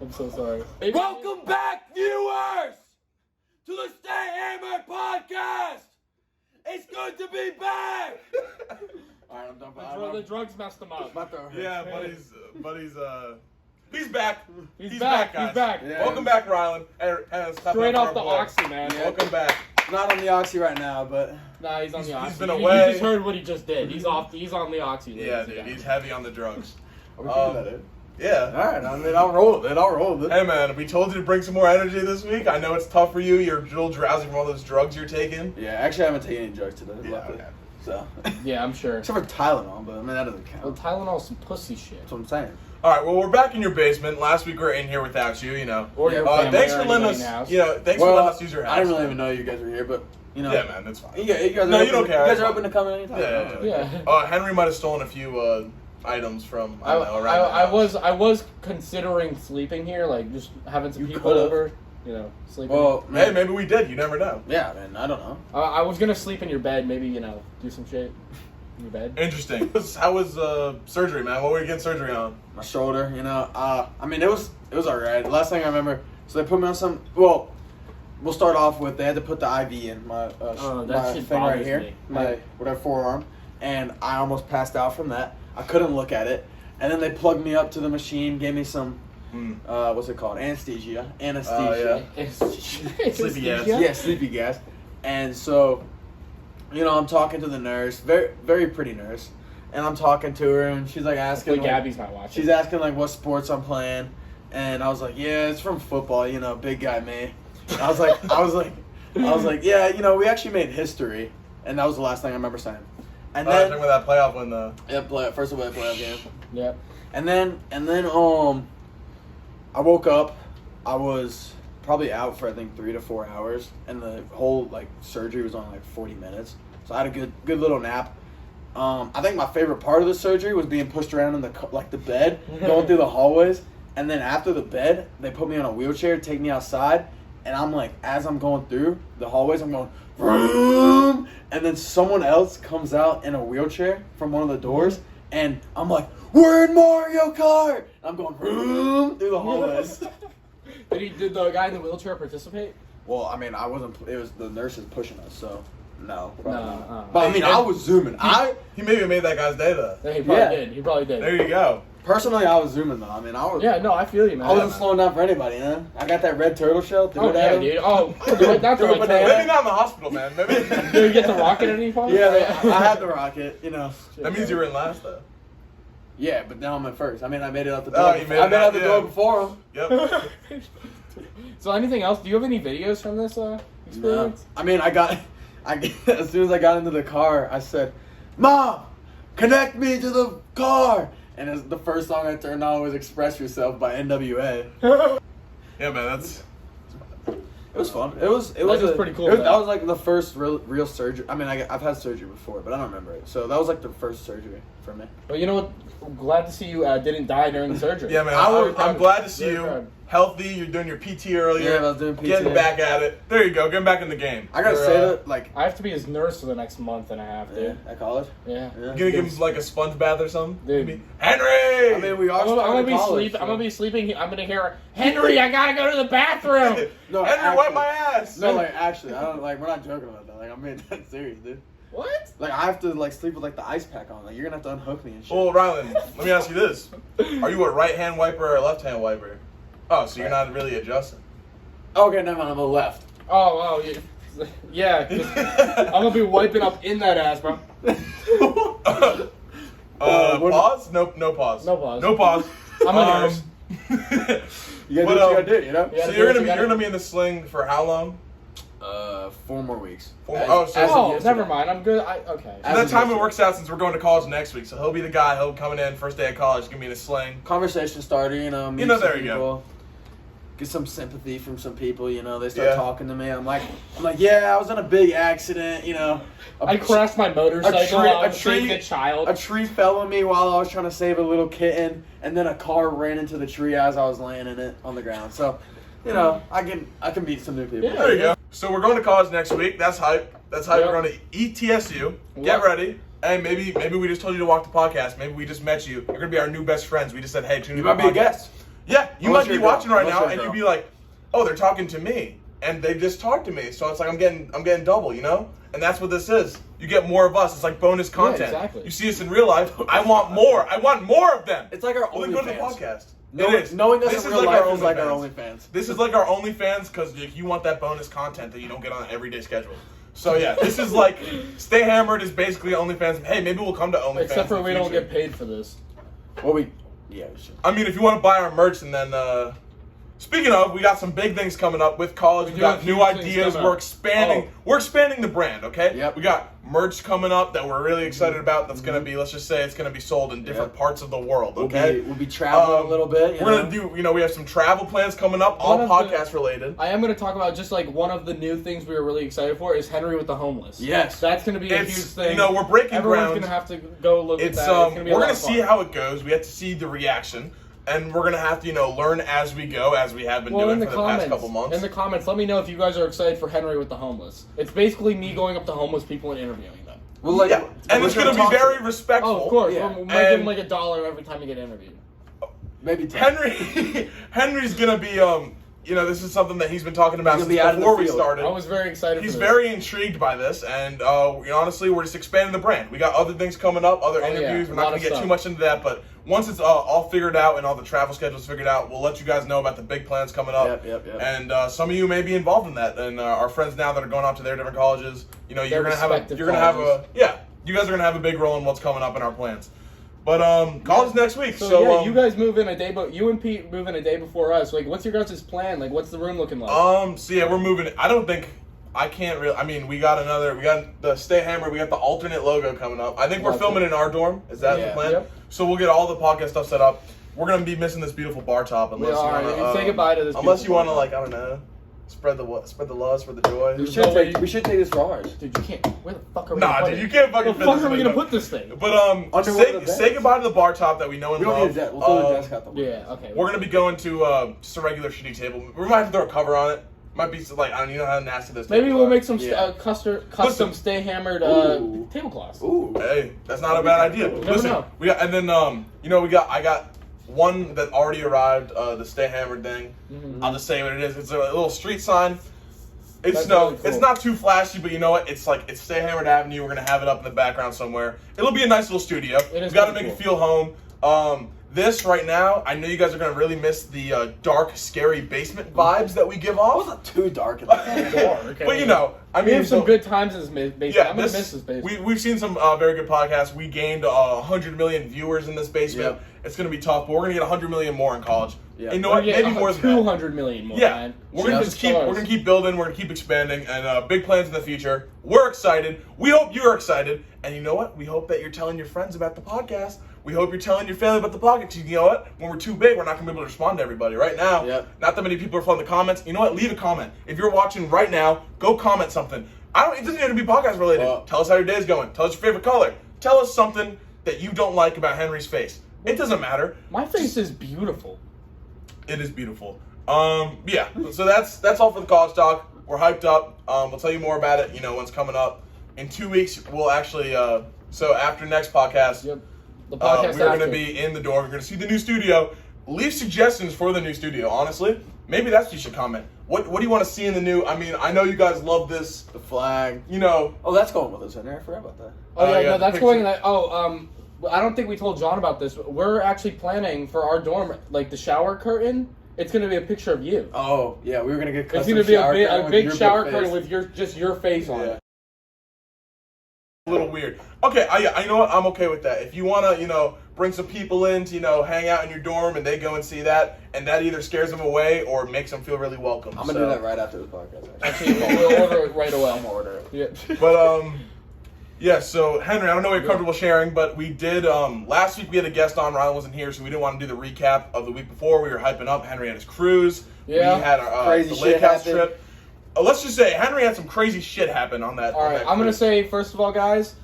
I'm so sorry. Welcome back, viewers, to the Stay Hammered podcast. It's good to be back. All right, I'm done. The drugs messed him up. Yeah, he's back. He's back, guys. He's back. Yeah. Welcome back, Rylan. Straight off the oxy, man. Yeah. Welcome back. Not on the oxy right now, but Nah, he's on the oxy. He's been away. You just heard what he just did. He's on the oxy. Yeah, dude. He's heavy on the drugs. are we keeping that in? Yeah. All right, I mean, I'll roll with it. Hey, man, we told you to bring some more energy this week. I know it's tough for you. You're a little drowsy from all those drugs you're taking. Yeah, actually, I haven't taken any drugs today. Yeah, okay. So. Yeah, I'm sure. Except for Tylenol, but I mean, that doesn't count. Well, Tylenol's some pussy shit. That's what I'm saying. All right, well, we're back in your basement. Last week we were in here without you, you know. Or your family thanks or for letting anybody's us, house. you know, thanks for letting us use your house. I didn't really even know you guys were here, but, you know. Yeah, man, that's fine. You guys are No, you open, don't care. You guys are open to come in anytime. Yeah. Henry might have stolen a few items from, I don't know, around the house. I was considering sleeping here, like just having some people could've. over, you know, sleeping. Well, Hey, maybe we did. You never know. yeah, man, I don't know. I was gonna sleep in your bed, maybe, you know, do some shit in your bed. Interesting. How was surgery, man? What were you getting surgery on? My shoulder, you know. I mean, it was alright. The last thing I remember, so they put me on some. Well, we'll start off with they had to put the IV in my that my shit thing right bothers here, me. my whatever forearm, and I almost passed out from that. I couldn't look at it, and then they plugged me up to the machine, gave me some. What's it called? Anesthesia. Sleepy gas. Yeah, sleepy gas. And so, you know, I'm talking to the nurse, very, very pretty nurse, and I'm talking to her, and she's like asking, Hopefully Gabby's not watching. she's asking like what sports I'm playing, and I was like, yeah, it's from football, you know, big guy me. And I was like, yeah, you know, we actually made history, and that was the last thing I remember saying. And then, talking about that playoff win, though. yeah, first away playoff game. Yeah. And then, I woke up. I was probably out for I think 3 to 4 hours, and the whole like surgery was on like 40 minutes. So I had a good little nap. I think my favorite part of the surgery was being pushed around in the bed, going through the hallways, and then after the bed, they put me on a wheelchair, take me outside, and I'm like, as I'm going through the hallways, I'm going vroom, and then someone else comes out in a wheelchair from one of the doors, and I'm like, we're in Mario Kart! I'm going vroom through the hallways. Did the guy in the wheelchair participate? Well, I mean, I wasn't. It was the nurses pushing us, so no. Probably No, not. But I mean, I was zooming. He maybe made that guy's day, though. Yeah, he probably did. He probably did. There you go. Personally, I was zooming though. I mean, I was. Yeah, no, I feel you, man. I wasn't slowing down for anybody, you know? I got that red turtle shell. Threw Oh it at yeah, him. dude. Oh, that's Threw what a I'm banana. Maybe not in the hospital, man. Maybe. Did you get the rocket at any point? Yeah, I had the rocket, you know. That means you were in last, though. Yeah, but now I'm at first. I mean, I made it out the door. Oh, you made it I made out the yeah. door before him. Yep. So anything else? Do you have any videos from this experience? I mean, as soon as I got into the car, I said, "Mom, connect me to the car." And the first song I turned on was "Express Yourself" by NWA. Yeah, man, that's... It was fun. It was pretty cool, That man. was like the first real surgery. I mean, I've had surgery before, but I don't remember it. So that was like the first surgery for me. Well, you know what? I'm glad to see you didn't die during the surgery. Yeah, man, Very I'm proud glad of to see Very you proud. healthy. You're doing your PT earlier. Yeah, I was doing PT. Getting back at it. There you go. Getting back in the game. I gotta You're, say that, like, I have to be his nurse for the next month and a half, yeah, dude. at college. Yeah. Yeah. You gonna give him like a sponge bath or something? Dude. Henry! I mean, we are. I'm gonna be college, so. I'm gonna be sleeping. I'm gonna hear, Henry, I gotta go to the bathroom. No, Henry, actually, wipe my ass! No, like actually, I don't like. We're not joking about that. Like, I'm being that serious, dude. What? Like, I have to like sleep with like the ice pack on. Like, you're gonna have to unhook me and shit. Well, Rylan, let me ask you this. Are you a right-hand wiper or a left-hand wiper? Oh, so you're not really adjusting. Okay, never mind. I'm a left. Oh, yeah. 'Cause I'm gonna be wiping up in that ass, bro. Pause? Nope, no pause. No pause. No pause. I'm a nurse. You gotta do But, what you gotta do, you know. Yeah. So you're gonna be in the sling for how long? 4 more weeks. So As of Oh, yesterday. never mind. I'm good. Okay. By that time it works out since we're going to college next week, so he'll be the guy. He'll coming in first day of college, gonna be in a sling. Conversation starter, you know. Meet know, some there you go. people, get some sympathy from some people, you know. They start Yeah. talking to me. I'm like, yeah, I was in a big accident, you know. I crashed my motorcycle. I was saving a child. A tree fell on me while I was trying to save a little kitten, and then a car ran into the tree as I was laying in it on the ground. So, you know, I can meet some new people. Yeah. There you go. So we're going to college next week. That's hype. That's hype. Yeah. We're going to ETSU. Get What? ready. Hey, maybe we just told you to walk the podcast. Maybe we just met you. You're gonna be our new best friends. We just said, hey, tune You in to might the be a podcast. guest. Yeah, You might be watching right now, and you'd be like, "Oh, they're talking to me," and they just talked to me. So it's like I'm getting double, you know. And that's what this is. You get more of us. It's like bonus content. Yeah, exactly. You see us in real life. I want more. I want more of them. It's like our Well, then go to the OnlyFans. podcast. Knowing us in real life is like our OnlyFans. This is like our OnlyFans because you want that bonus content that you don't get on an everyday schedule. So yeah, this is like Stay Hammered is basically OnlyFans. Hey, maybe we'll come to OnlyFans. Except for we don't get paid for this. Well, we should. I mean, if you want to buy our merch, and then speaking of, we got some big things coming up with college. We got new ideas. We're expanding. We're expanding the brand. Okay. Yep. We got merch coming up that we're really excited about. That's gonna be, let's just say, it's gonna be sold in different parts of the world. Okay. We'll be traveling a little bit. We're gonna do. We have some travel plans coming up, all podcast related. I am gonna talk about just like one of the new things we were really excited for is Henry with the Homeless. Yes. That's gonna be a huge thing. We're breaking Everyone's ground. gonna have to go look at that. It's gonna be we're gonna see how it goes. We have to see the reaction. And we're going to have to, learn as we go, as we have been doing for the past couple months. In the comments, let me know if you guys are excited for Henry with the Homeless. It's basically me going up to homeless people and interviewing them. Well, and it's going to be very respectful. Oh, of course. Yeah. We'll make him like $1 every time you get interviewed. Maybe 10. Henry's going to be, this is something that he's been talking about since before we started. I was very excited He's for this. very intrigued by this, and honestly, we're just expanding the brand. We got other things coming up, other interviews. We're not going to get too much into that, but once it's all figured out and all the travel schedules figured out, we'll let you guys know about the big plans coming up. Yep. And some of you may be involved in that, and our friends now that are going off to their different colleges, you're going to have you guys are going to have a big role in what's coming up in our plans. But college next week. So you guys move in a day, but you and Pete move in a day before us. Like, what's your guys' plan? Like, what's the room looking like? We're moving. I can't really. I mean, we got the Stay Hammered. We got the alternate logo coming up. I think we're filming in our dorm. Is that the plan? Yep. So we'll get all the podcast stuff set up. We're gonna be missing this beautiful bar top unless you want to say goodbye to this. Unless you want to, like, I don't know, spread the love, spread the joy. We should take this for ours. Dude, you can't. Where the fuck are we? Nah, dude, you can't fucking. Where the fuck are we gonna put this thing? But say goodbye to the bar top that we know and love. We don't need that. We'll throw the desk out the window. Yeah, okay. We're gonna be going to just a regular shitty table. We might have to throw a cover on it. Might be like, I don't know how nasty this. Maybe we'll make some custom Stay Hammered tablecloths. Ooh, hey, that's not a bad idea. Listen, we got, and then I got one that already arrived. The Stay Hammered thing. Mm-hmm. I'll just say what it is. It's a little street sign. It's really cool. It's not too flashy, but you know what? It's Stay Hammered Avenue. We're gonna have it up in the background somewhere. It'll be a nice little studio. We've got to make it feel home. This right now, I know you guys are gonna really miss the dark, scary basement vibes that we give off. It wasn't too dark in there. But we have some good times in this basement. Yeah, I'm gonna miss this basement. We've seen some very good podcasts. We gained 100 million viewers in this basement. Yep. It's gonna be tough, but we're gonna get 100 million more in college. Yeah. And you know what? Maybe more than 200 million more. Yeah, man. we're gonna keep building. We're gonna keep expanding, and big plans in the future. We're excited. We hope you're excited, and you know what? We hope that you're telling your friends about the podcast. We hope you're telling your family about the podcast. You know what? When we're too big, we're not gonna be able to respond to everybody. Right now, not that many people are filling the comments. You know what? Leave a comment. If you're watching right now, go comment something. It doesn't have to be podcast related. Tell us how your day's going. Tell us your favorite color. Tell us something that you don't like about Henry's face. It doesn't matter. My face is beautiful. It is beautiful. Yeah. So that's all for the college talk. We're hyped up. We'll tell you more about it. When's coming up. In 2 weeks, we'll actually. So after next podcast, the podcast we're going to be in the dorm. We're going to see the new studio. Leave suggestions for the new studio. Honestly, maybe that's what you should comment. What do you want to see in the new? I mean, I know you guys love this. The flag. Oh, that's going with us in there. I forgot about that. No, that's going in that. I don't think we told John about this. We're actually planning for our dorm, like the shower curtain. It's going to be a picture of you. Oh, yeah, we were going to get custom. It's going to be a big shower curtain with just your face on it. A little weird. Okay, I know what? I'm okay with that. If you want to, bring some people in to, hang out in your dorm and they go and see that, and that either scares them away or makes them feel really welcome. I'm going to do that right after the podcast. Actually, we'll order it right away. I'm going to order it. Yeah. But, yeah, so Henry, I don't know if you're comfortable sharing, but we did, last week we had a guest on. Rylan wasn't here, so we didn't want to do the recap of the week before. We were hyping up. Henry had his cruise. Yeah. We had the lake house trip. Let's just say Henry had some crazy shit happen on that. All right, I'm going to say, first of all, guys,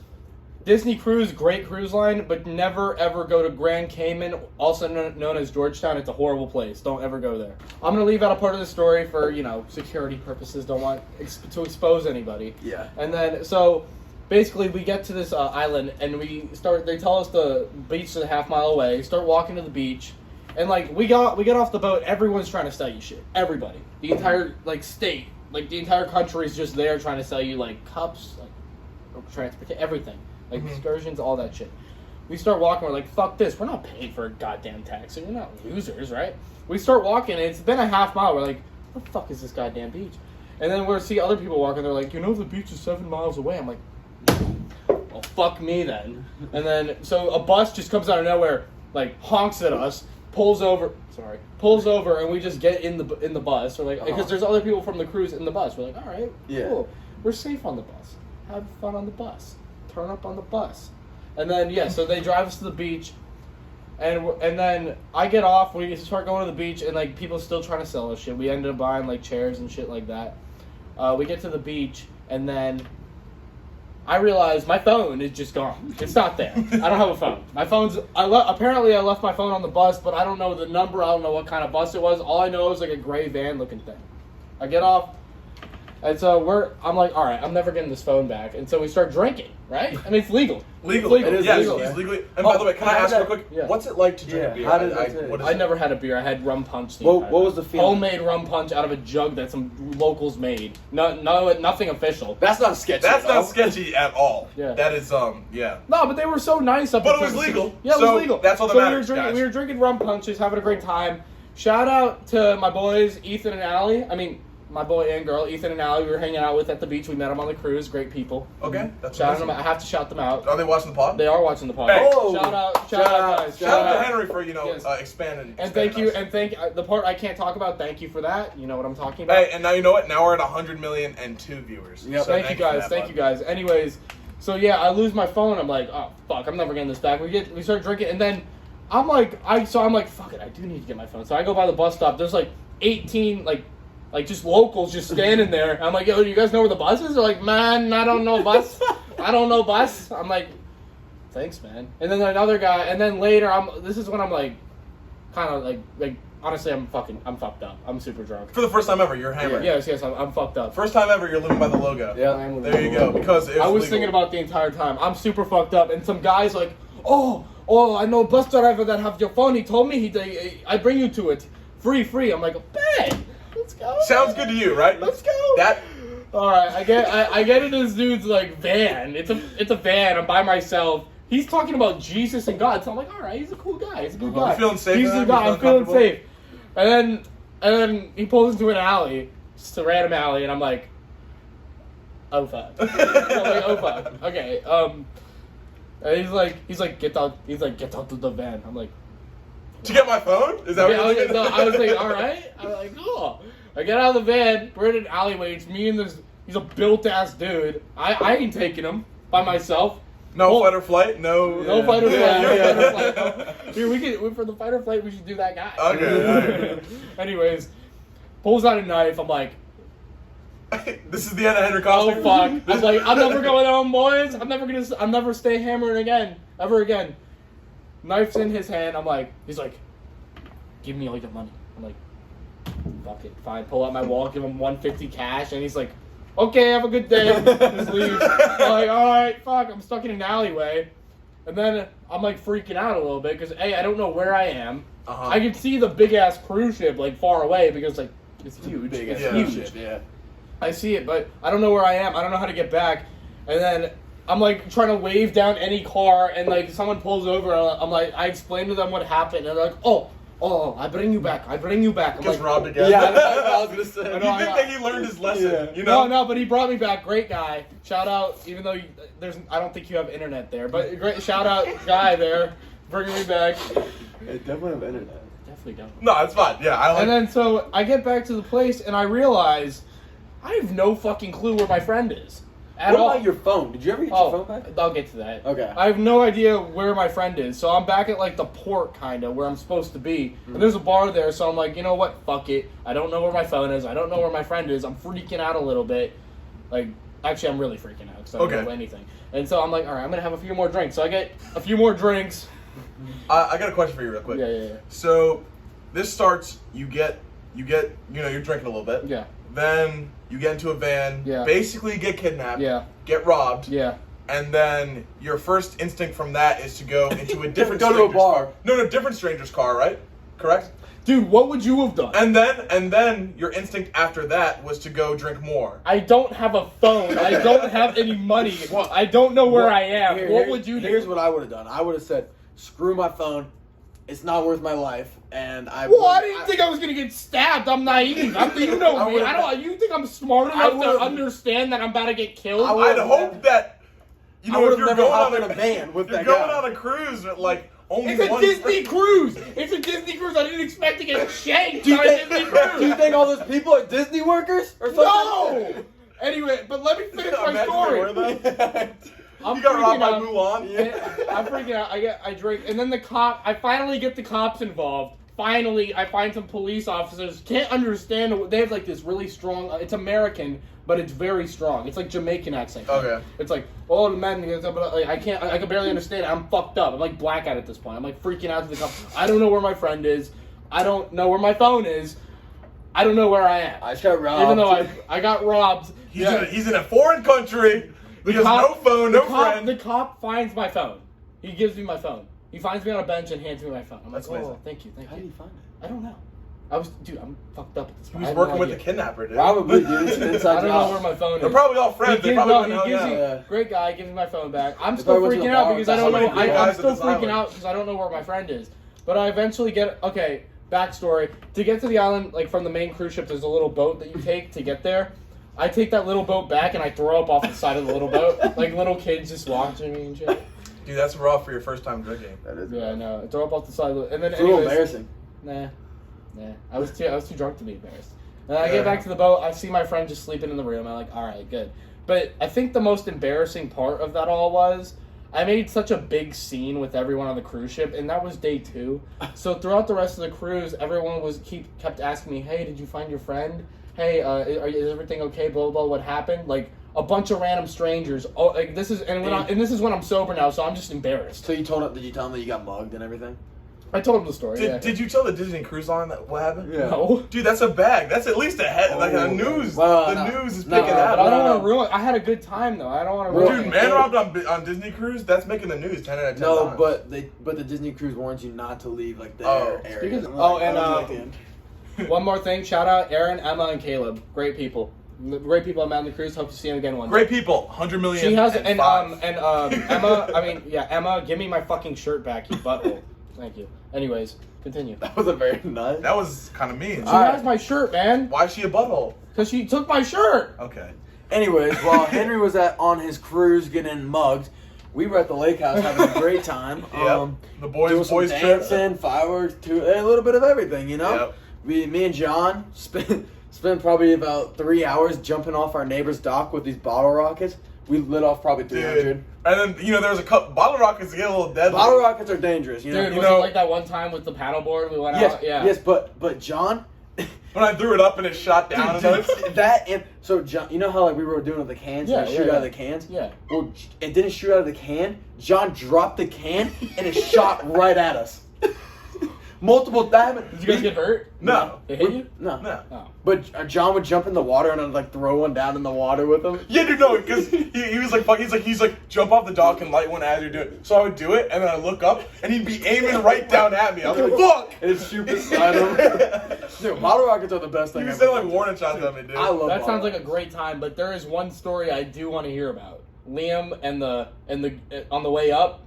Disney Cruise, great cruise line, but never ever go to Grand Cayman, also known as Georgetown. It's a horrible place. Don't ever go there. I'm going to leave out a part of the story for, security purposes. Don't want to expose anybody. Yeah. And then, so basically we get to this island and they tell us the beach is a half mile away. Start walking to the beach And like we get off the boat, everyone's trying to sell you shit. Everybody, the entire like state, like the entire country is just there trying to sell you like cups, like transportation, everything, like excursions, all that shit. We start walking, we're like, fuck this, we're not paying for a goddamn taxi, we're not losers, right? We start walking, and it's been a half mile, we're like, what the fuck is this goddamn beach? And then we'll see other people walking, they're like, you know the beach is 7 miles away. I'm like, well, fuck me then. And then, so a bus just comes out of nowhere, like, honks at us, pulls over, and we just get in the bus. We're like, because there's other people from the cruise in the bus. We're like, all right, cool. We're safe on the bus. Have fun on the bus. Turn up on the bus. And then, so they drive us to the beach, and then I get off, we start going to the beach, and, like, people still trying to sell us shit. We ended up buying, like, chairs and shit like that. We get to the beach, and then I realize my phone is just gone. It's not there. I don't have a phone. My phone's... Apparently, I left my phone on the bus, but I don't know the number. I don't know what kind of bus it was. All I know is, like, a gray van-looking thing. I get off, and so I'm like, all right, I'm never getting this phone back. And so we start drinking, right? I mean, it's legal. Legally. It is legal. He's legally. And by the way, can I ask real quick, what's it like to drink a beer? How did that what is I it? never had a beer. I had rum punch. What was the feeling? Homemade rum punch out of a jug that some locals made. No, nothing official. That's not sketchy. That's at all. not sketchy at all. Yeah. That is, No, but they were so nice up But until it was legal. Yeah, it So was legal. that's all that so matters, we were drinking rum punches, having a great time. Shout out to my boys, Ethan and Allie. I mean, my boy and girl, Ethan and Allie, we were hanging out with at the beach. We met them on the cruise. Great people. Okay. That's Shout amazing. them. I have to shout them out. Are they watching the pod? They are watching the pod. Hey. Shout out, guys. Shout out to Henry for, Yes. expanding. And thank you, us. and the part I can't talk about, thank you for that. You know what I'm talking about. Hey, and now you know what? Now we're at 100 million and 2 viewers. Yep. So Thank you guys. Thank you guys. Anyways, so yeah, I lose my phone. I'm like, oh fuck, I'm never getting this back. We start drinking, and then I'm like, fuck it, I do need to get my phone. So I go by the bus stop. There's like 18 like just locals just standing there. I'm like, yo, do you guys know where the bus is? They're like, man, I don't know bus. I don't know bus. I'm like, thanks, man. And then another guy, and then later, this is when I'm like, kind of like, honestly, I'm fucked up. I'm super drunk. For the first time ever, you're hammered. Yes, I'm fucked up. First time ever, you're living by the logo. Yeah. There you go. Because it was I was legal. thinking about the entire time. I'm super fucked up, and some guy's like, oh, I know a bus driver that have your phone. He told me I bring you to it, free. I'm like, bet. Let's go. Sounds good to you, right? Let's go. All right, I get in this dude's like van. It's a van. I'm by myself. He's talking about Jesus and God. So I'm like, all right, he's a cool guy. He's a good guy. You feeling safe? He's a guy. I'm feeling safe. And then he pulls into an alley, just a random alley, and I'm like, oh fuck. I'm like, oh fuck. Okay. And he's like, get out of the van. I'm like, To get my phone? Is that what you're no, I was like, all right. I'm like, cool. I get out of the van. We're in an alleyway. It's me and he's a built-ass dude. I ain't taking him by myself. No fight or flight? No fight or flight. Yeah. No fight or flight. Dude, for the fight or flight, we should do that guy. Okay. Anyways, pulls out a knife. I'm like, This is the end of Henry oh Coster? fuck. I'm like, I'm never going home, boys. I'm never stay hammering again. Ever again. Knife's in his hand. He's like, give me all your money. I'm like, fuck it, fine. Pull out my wallet, give him $150 cash, and he's like, okay, have a good day. Just leaves. I'm like, all right, fuck. I'm stuck in an alleyway, and then I'm like freaking out a little bit because I don't know where I am. Uh-huh. I can see the big ass cruise ship like far away because like it's huge. It's huge. Yeah. I see it, but I don't know where I am. I don't know how to get back, and then I'm like trying to wave down any car, and like someone pulls over. I'm like, I explain to them what happened, and they're like, oh, I bring you back. I'm Gets like, robbed again. Yeah, I was gonna say. You think that he learned his lesson, Yeah. you know? No, but he brought me back. Great guy. Shout out, even though I don't think you have internet there, but great shout out guy there, bringing me back. I definitely have internet. Definitely don't. No, it's fine. Yeah, I like And then so I get back to the place and I realize I have no fucking clue where my friend is. What about your phone? Did you ever get your phone back? I'll get to that. Okay. I have no idea where my friend is, so I'm back at like the port kind of where I'm supposed to be, and there's a bar there. So I'm like, you know what? Fuck it. I don't know where my phone is. I don't know where my friend is. I'm freaking out a little bit. Like, actually, I'm really freaking out because I don't know anything. And so I'm like, all right, I'm gonna have a few more drinks. So I get a few more drinks. I got a question for you real quick. Yeah. So this starts. You get. You're drinking a little bit. Yeah. Then you get into a van. Yeah. Basically, get kidnapped. Yeah. Get robbed. Yeah. And then your first instinct from that is to go into a different Go to a stranger's bar. car. No, different stranger's car, right? correct? Dude, what would you have done? And then your instinct after that was to go drink more. I don't have a phone. I don't have any money. I don't know where I am. What would you do? Here's what I would have done. I would have said, screw my phone. It's not worth my life. And I didn't think I was gonna get stabbed. I'm naive. You know me. You think I'm smart enough to understand that I'm about to get killed? I'd hope that if you're going on a van with you're that going guy. on a cruise with like only It's a one Disney cruise. It's a Disney cruise. I didn't expect to get shanked Do on a Disney cruise. you think all those people are Disney workers or something? No. Anyway, but let me finish my Imagine story. were they? I'm You got robbed freaking by out. Mulan? Yeah. I'm freaking out. I drink, and then I finally get the cops involved. Finally, I find some police officers. Can't understand. They have like this really strong. It's American, but it's very strong. It's like Jamaican accent. Okay. It's like, oh, the man. Like, I can barely understand it. I'm fucked up. I'm like blackout at this point. I'm like freaking out to the cops. I don't know where my friend is. I don't know where my phone is. I don't know where I am. I just got robbed. Even though I got robbed. He's in a foreign country. He has no phone, no friend. The cop finds my phone. He gives me my phone. He finds me on a bench and hands me my phone. I'm That's like, amazing. thank you. How did you find it? I don't know. I'm fucked up at this He point. was I have working no with the idea. kidnapper, dude. Probably, dude. It's an I inside don't know job. where my phone is. They're probably all friends. They probably wouldn't hang out. Yeah. Great guy, gives me my phone back. I'm They still probably went to freaking the out bar because with I don't so know. many great I'm guys still at this freaking island. out because I don't know where my friend is. But I eventually get backstory. To get to the island, like from the main cruise ship, there's a little boat that you take to get there. I take that little boat back and I throw up off the side of the little boat, like little kids just watching me and shit. Dude, that's rough for your first time drinking. That is Yeah, I know. I throw up off the side of the, and then It's a little anyways, embarrassing. Nah. I was too drunk to be embarrassed. And I get back to the boat. I see my friend just sleeping in the room. I'm like, all right, good. But I think the most embarrassing part of that all was I made such a big scene with everyone on the cruise ship, and that was day 2. So throughout the rest of the cruise, everyone kept asking me, "Hey, did you find your friend? Hey, is everything okay? Blah blah. What happened?" Like a bunch of random strangers. Oh, like this is this is when I'm sober now, so I'm just embarrassed. So did you tell him that you got mugged and everything? I told him the story. Did you tell the Disney Cruise Line what happened? Yeah. No. Dude, that's a bag. That's at least a head. Like a news. Well, the no. news is No, picking But that I don't up. want to ruin. I had a good time though. I don't want to ruin. Dude, it. man robbed on Disney Cruise. That's making the news 10 out of 10 No, times. but the Disney cruise warns you not to leave like their Oh. area. One more thing. Shout out Aaron, Emma, and Caleb. Great people. Great people. I'm out on the cruise. Hope to see them again one day. Great people. 100 million. She has and five. Emma. Emma. Give me my fucking shirt back, you butthole. Thank you. Anyways, continue. That was a very nice. That was kind of mean. She has my shirt, man. Why is she a butthole? Because she took my shirt. Okay. Anyways, while Henry was on his cruise getting mugged, we were at the lake house having a great time. Yep. The Doing boys some trip. dancing, fireworks, a little bit of everything, you know. Yep. Me and John spent probably about 3 hours jumping off our neighbor's dock with these bottle rockets. We lit off probably 300. Dude. And then, there was a couple bottle rockets to get a little deadly. Bottle rockets are dangerous, you know. Dude, was it like that one time with the paddleboard we went out? Yeah. Yes, but John. When I threw it up and it shot down. Dude, that and so John, you know how like we were doing with the cans and shoot out of the cans? Yeah. Well, it didn't shoot out of the can. John dropped the can and it shot right at us. Multiple times. Did you guys get hurt? No. It hit you? No. No. Oh. But John would jump in the water and I'd like throw one down in the water with him. Yeah, dude, no, because he was like, he's like, jump off the dock and light one as you're doing it. So I would do it, and then I look up, and he'd be aiming right down at me. I was like, fuck! And it'd shoot beside him. Dude, bottle rockets are the best thing You ever. said like warning shots at me, dude. I love That bottle sounds like a rockets. great time, but there is one story I do want to hear about. Liam and the on the way up,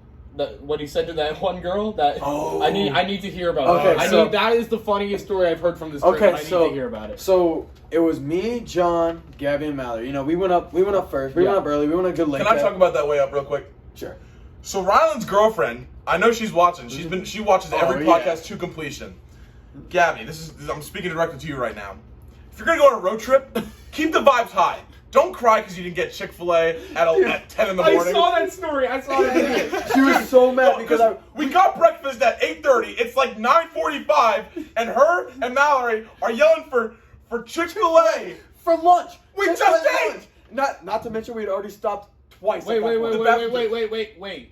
what he said to that one girl. That Oh. I need to hear about. Okay, that. That is the funniest story I've heard from this trip. Okay, and I need to hear about it. So it was me, John, Gabby, and Mallory. You know, we went up first. We went up early. We went on a good lake. Can I talk about that way up real quick? Sure. So Rylan's girlfriend, I know she's watching. She watches every yeah. podcast to completion. Gabby, I'm speaking directly to you right now. If you're gonna go on a road trip, keep the vibes high. Don't cry because you didn't get Chick-fil-A at 10 in the morning. I saw that story. I saw that. She was so mad because we got breakfast at 8:30. It's like 9:45, and her and Mallory are yelling for Chick-fil-A. for lunch. We Just just for ate! lunch. Not to mention we'd already stopped twice. Wait.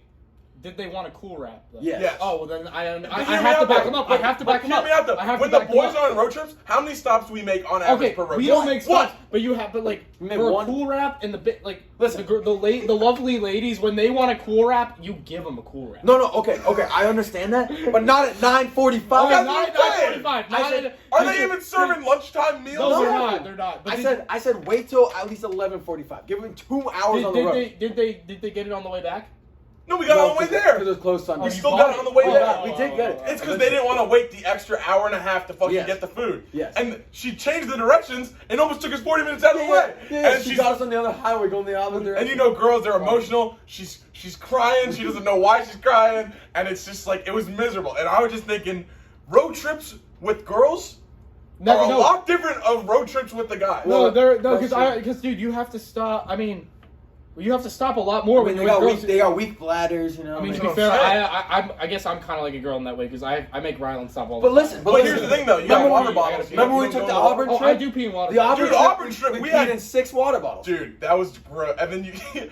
did they want a cool rap though? Yes. Yes. Oh well, then I But have hear me to out, back though. him up. I have to back him Hear up. me out, though. I have When to the back him boys up. are on road trips, how many stops do we make on average Okay, per road we trip? don't make stops, What? but you have, but like We make for one. a cool rap and the bit like Listen. the lovely ladies when they want a cool rap, you give them a cool rap. No, okay, I understand that, but not at 9:45. Okay, That's not what I'm saying. 9:45. I said- Are they even serving lunchtime meals? No, they're No. not. They're not. But I said wait till at least 11:45. Give them 2 hours on the road. Did they get it on the way back? No, we got it on the way there. Because it was close Sunday. We you still bought got it it? on the way Oh, there. Yeah, we did get it. It's because they didn't want to wait the extra hour and a half to fucking Yes. get the food. Yes. And she changed the directions and almost took us 40 minutes out of the way. Yeah, And she she's got us on the other highway going the opposite direction. and you know, girls, they're emotional. She's crying. She doesn't know why she's crying, and it's just like it was miserable. And I was just thinking, road trips with girls are a lot different of road trips with the guys. No, Well, because dude, you have to stop. I mean, you have to stop a lot more I when mean, you're with girls. they got weak bladders, you know. I mean, to That's be what fair, I'm saying. I guess I'm kind of like a girl in that way because I make Rylan stop all the But time. listen, But here's the thing, though. You got Remember water when- bottles. You Remember when we don't took go the in Auburn Oh, trip? I do pee in water. The Auburn Dude, trip, Auburn trip, we we peed had- in 6 water bottles. Dude, that was gross. And then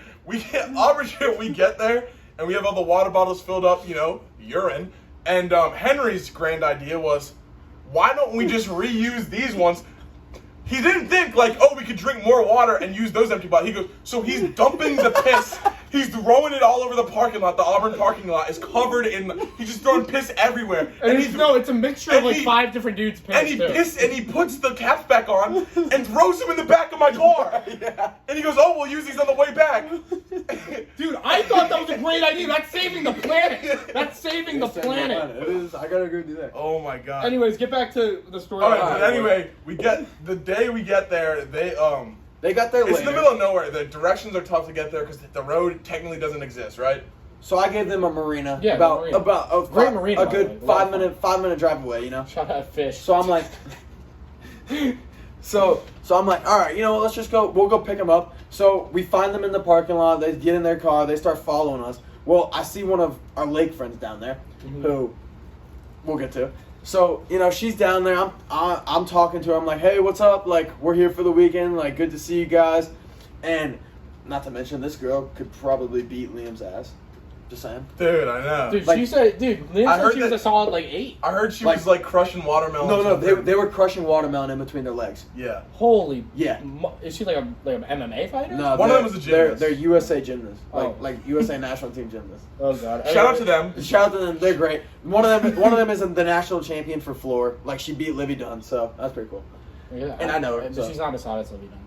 Auburn trip, we get there, and we have all the water bottles filled up, you know, urine. And Henry's grand idea was, why don't we just reuse these ones? He didn't think like, oh, we could drink more water and use those empty bottles. He goes, so he's dumping the piss. He's throwing it all over the parking lot. The Auburn parking lot is covered in. He's just throwing piss everywhere. And it's a mixture of and like he- 5 different dudes. And he puts the caps back on and throws them in the back of my car. Yeah. And he goes, oh, we'll use these on the way back. Dude, I thought that was a great idea. That's saving the planet. That's saving the planet. It is. I gotta agree with you there. Oh my god. Anyways, get back to the story. All right, but anyway, the day we get there, They got there it's later. in the middle of nowhere. The directions are tough to get there because the road technically doesn't exist, right? So I gave them a marina. Yeah, about marina. about a, Great marina, a by good the way. 5 minute drive away. You know. Shot at fish. So I'm like, so I'm like, all right, you know what? Let's just go. We'll go pick them up. So we find them in the parking lot. They get in their car. They start following us. Well, I see one of our lake friends down there, who we'll get to. So you know, she's down there. I'm talking to her. I'm like, hey, what's up? Like, we're here for the weekend. Like, good to see you guys. And not to mention, this girl could probably beat Liam's ass. Just saying. Dude, I know. Dude, like- she said, Lynn I said heard she was that- a solid like 8. I heard she Like- was like crushing watermelon. No, they were crushing watermelon in between their legs. Yeah. Holy. Yeah. Is she like an MMA fighter? No, One of they're- them was a gymnast. They're USA gymnasts, Oh. like USA national team gymnasts. Oh god. Shout out to them. Shout out to them, they're great. One of them is the national champion for floor. Like she beat Livy Dunn, so that's pretty cool. Yeah, And I know her, But so. she's not as hot as Livy Dunn.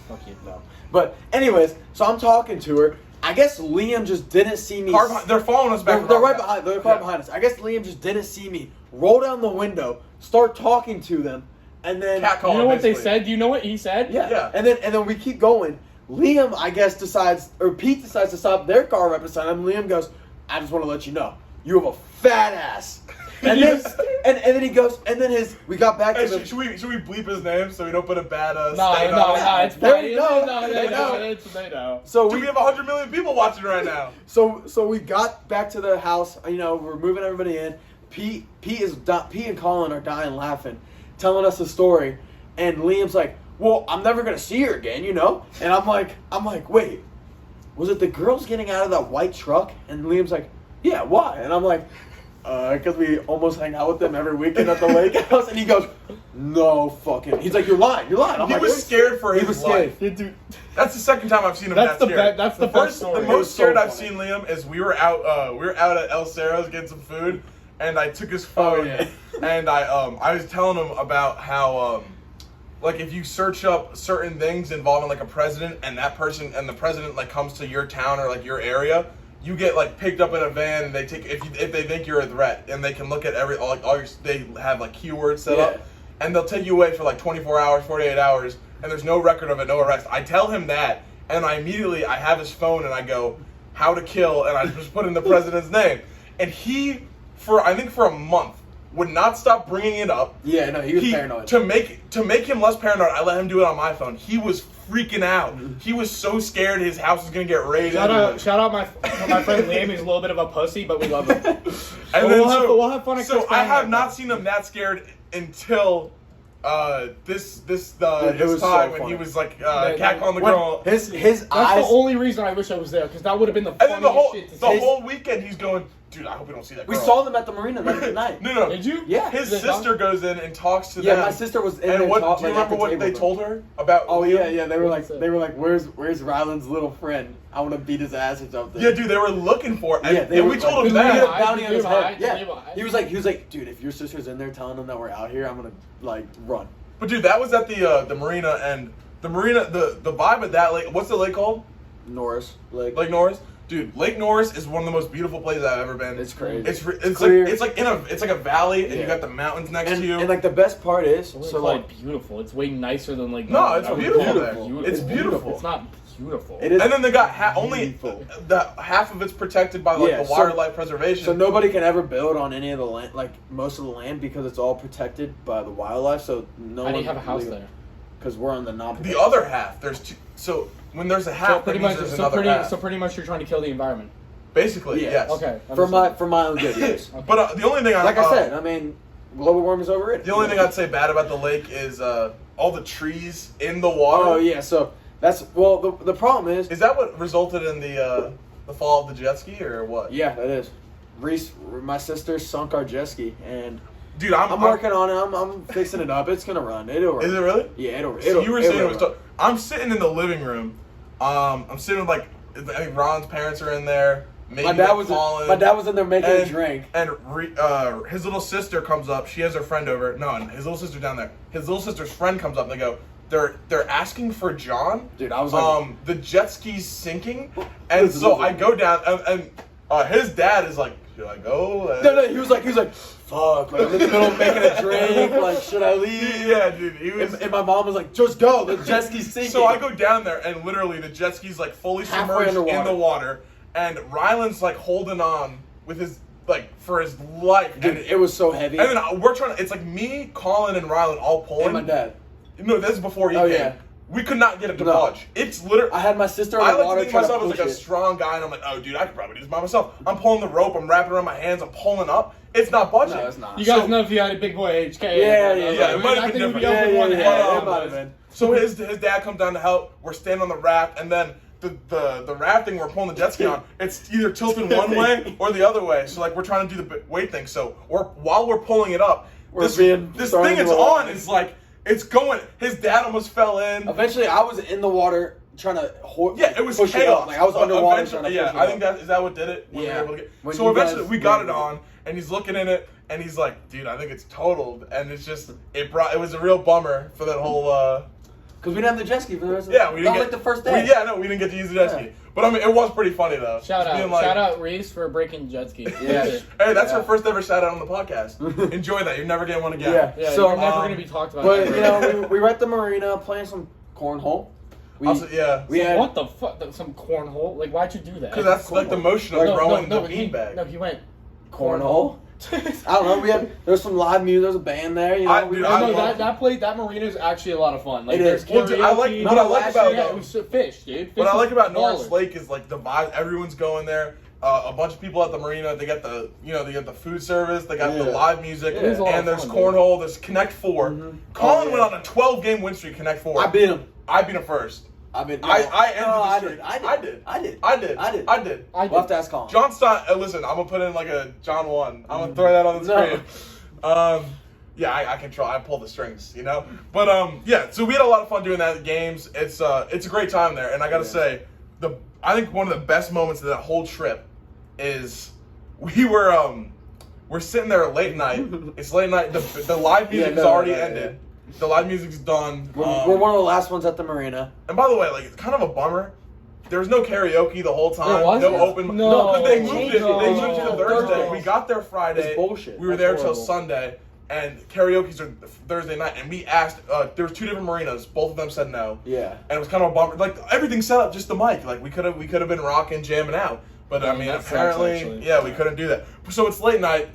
Fuck you. No, but anyways, so I'm talking to her. I guess Liam just didn't see me. They're following us back. They're right behind. They're car behind us. I guess Liam just didn't see me. Roll down the window, start talking to them, and then Cat call. You know what they basically. said? Do you know what he said? yeah. And then we keep going. Liam, I guess, Pete decides to stop their car right beside him. Liam goes, I just want to let you know, you have a fat ass. And then and then he goes, and then we got back to Hey, the. should we bleep his name so we don't put a bad No, stain no, on it? no, it's They fine. know. No, They know. they know. So Dude, we have 100 million people watching right now. So we got back to the house. You know, we're moving everybody in. Pete and Colin are dying laughing, telling us the story, and Liam's like, "Well, I'm never gonna see her again," you know. And I'm like, wait, was it the girls getting out of that white truck? And Liam's like, "Yeah, why?" And I'm like, because we almost hang out with them every weekend at the lake house. And he goes, "No fucking." He's like, "You're lying. You're lying." I'm He like, was scared for He his was life. scared. Dude, That's the second time I've seen him That's that the scared. be- that's the best first, story. The It most was so scared I've funny. seen Liam is we were out at El Cerro's getting some food, and I took his phone, yeah. and I was telling him about how like if you search up certain things involving like a president and the president like comes to your town or like your area, you get like picked up in a van and they take if they think you're a threat and they can look at all your they have like keywords set up and they'll take you away for like 24 hours, 48 hours and there's no record of it, no arrest. I tell him that and I have his phone and I go, how to kill, and I just put in the president's name. And he, I think for a month, would not stop bringing it up. Yeah, no, he was paranoid. To make him less paranoid, I let him do it on my phone. He was freaking out. He was so scared his house was gonna get raided. shout out my friend Liam. He's a little bit of a pussy, but we love him. And then we'll have fun at so Chris I have Brown. not seen him that scared until this it was so time when funny. he was like catcalling the When girl. his That's eyes. the only reason I wish I was there, because that would have been the And then funniest shit to the see. whole weekend he's going, dude, I hope we don't see that girl. We saw them at the marina that night. No. Did you? Yeah. His Is it sister goes in and talks to Yeah, them. my sister was in And there. what talk- do you like, at remember the what table they with told her about? Oh Liam? yeah. They were What like, where's Ryland's little friend? I want to beat his ass or something. Yeah, dude, they were looking for it. And, Yeah, they and were we told like, him we had a that. bounty on his head. Yeah. Yeah. He was like, dude, if your sister's in there telling them that we're out here, I'm gonna like run. But dude, that was at the marina, and the vibe at that lake. What's the lake called? Norris, like Lake Norris. Dude, Lake Norris is one of the most beautiful places I've ever been. It's crazy. It's clear. like a valley, and you Yeah. got the mountains next and, to you. and like the best part is, So so like like beautiful. It's way nicer than like. No, it's I would beautiful call it there. beautiful. It's beautiful. It's not beautiful. it is. And then they got only beautiful. the half of it's protected by like Yeah, the so- wildlife preservation. So nobody can ever build on any of the land, like most of the land, because it's all protected by the wildlife. So no How do one you have a house there? Because we're on the non. the other half, there's two. So when there's a half, So pretty that means much. there's So another half. pretty much, you're trying to kill the environment. Basically, Yeah. yes. Okay. for understood. my own good. Yes. But the only thing Like I said, I mean, global warming's overrated. the only thing I'd say bad about the lake is all the trees in the water. Oh yeah, so that's the problem is. Is that what resulted in the fall of the jet ski, or what? Yeah, that is. Reese, my sister sunk our jet ski, and Dude, I'm working on it. I'm fixing it up. It's gonna run. It'll run. Is it really? Yeah, it'll. So you were saying it was. run. I'm sitting in the living room. I'm sitting with like I think Ron's parents are in there. Maybe My dad was in there making a drink. And his little sister comes up. She has her friend over. No, and his little sister down there. His little sister's friend comes up and they go, they're asking for John. Dude, I was like, the jet ski's sinking, and so I go down and his dad is like, should I go? no, he was like, fuck, like, I'm in the middle of making a drink, like, should I leave? Yeah, dude. He was. And my mom was like, just go, the jet ski's sinking. So I go down there, and literally the jet ski's like fully Halfway submerged in underwater. the water, and Ryland's like holding on with his for his life. Dude, and, it was so heavy. and then we're trying to. It's like me, Colin, and Ryland all pulling. And my dad. No, this is before he Oh, came. yeah. We could not get it to No. budge. It's literally. I had my sister in I the like water to think trying of myself to as push like a it. strong guy, and I'm like, oh, dude, I could probably do this by myself. I'm pulling the rope, I'm wrapping around my hands, I'm pulling up. It's not budging. No, it's not. You guys So- know if you had a big boy HK. Yeah, it might have I been think we'd be different. up with one hand. it might have been. So his dad comes down to help. We're standing on the raft, and then the rafting we're pulling the jet ski on, it's either tilting one way or the other way. So like we're trying to do the weight thing. So while we're pulling it up, this thing it's on is like it's going. His dad almost fell in. Eventually, I was in the water trying to Yeah, it was push chaos. it up. Like I was But underwater eventually- trying to yeah, push it I think up. is that what did it. When we Yeah. were able to get- When so you eventually guys we got went it with on, and he's looking in it, and he's like, "Dude, I think it's totaled." And it's just it was a real bummer for that whole. Because we didn't have the jet ski for the rest of Yeah, we didn't that get was like the first day. we didn't get to use the jet Yeah. ski. But I mean, it was pretty funny though. Shout Just being out, like- shout out Reese for breaking jet ski. Yeah. Hey, that's Yeah. her first ever shout out on the podcast. Enjoy that. You're never getting one again. Yeah. Yeah, So, you're never um, gonna be talked about. But ever. you know, we were at the marina playing some cornhole. We, Also, yeah. we had What the fuck? Some cornhole? Like, why'd you do that? Because that's like the motion of throwing the beanbag. No, he went cornhole. I don't know. There was some live music. There was a band there. You know, Dude, No, I no, love- that marina is actually a lot of fun. Like, It there's is. Well, dude, I like- karaoke. what I like about- yeah, it was fish, dude. Fish What I like about was Norris baller. Lake is like the vibe. Everyone's going there. A bunch of people at the marina. They got the food service. They got the Yeah. live music, It is a lot and of there's fun, cornhole. There's Connect 4. Mhm. Colin Oh, went yeah. on a 12-game win streak. Connect 4. I beat him. I beat him first. I ended I the streak. streak. I I did. did. I did. I I did. We'll have to ask Colin. John Stein. Listen, I'm gonna put in like a John 1. I'm gonna throw that on the No. screen. Yeah, I control. I pull the strings, you know. But yeah. So we had a lot of fun doing that games. It's a great time there, and I gotta say, I think one of the best moments of that whole trip is we're sitting there late night. It's late night. The live music has already ended. The live music's done. We're one of the last ones at the marina. And by the way, like it's kind of a bummer. There was no karaoke the whole time. There wasn't? No open. No. 'cause they moved it. No. They moved it to Thursday. No. We got there Friday. It's bullshit. We were That's there till horrible. Sunday, and karaoke's are Thursday night. And we asked. There was 2 different marinas. Both of them said no. Yeah. And it was kind of a bummer. Like everything set up, just the mic. Like we could have been rocking, jamming out. But I mean, that sucks, apparently, actually. yeah, we couldn't do that. So it's late night.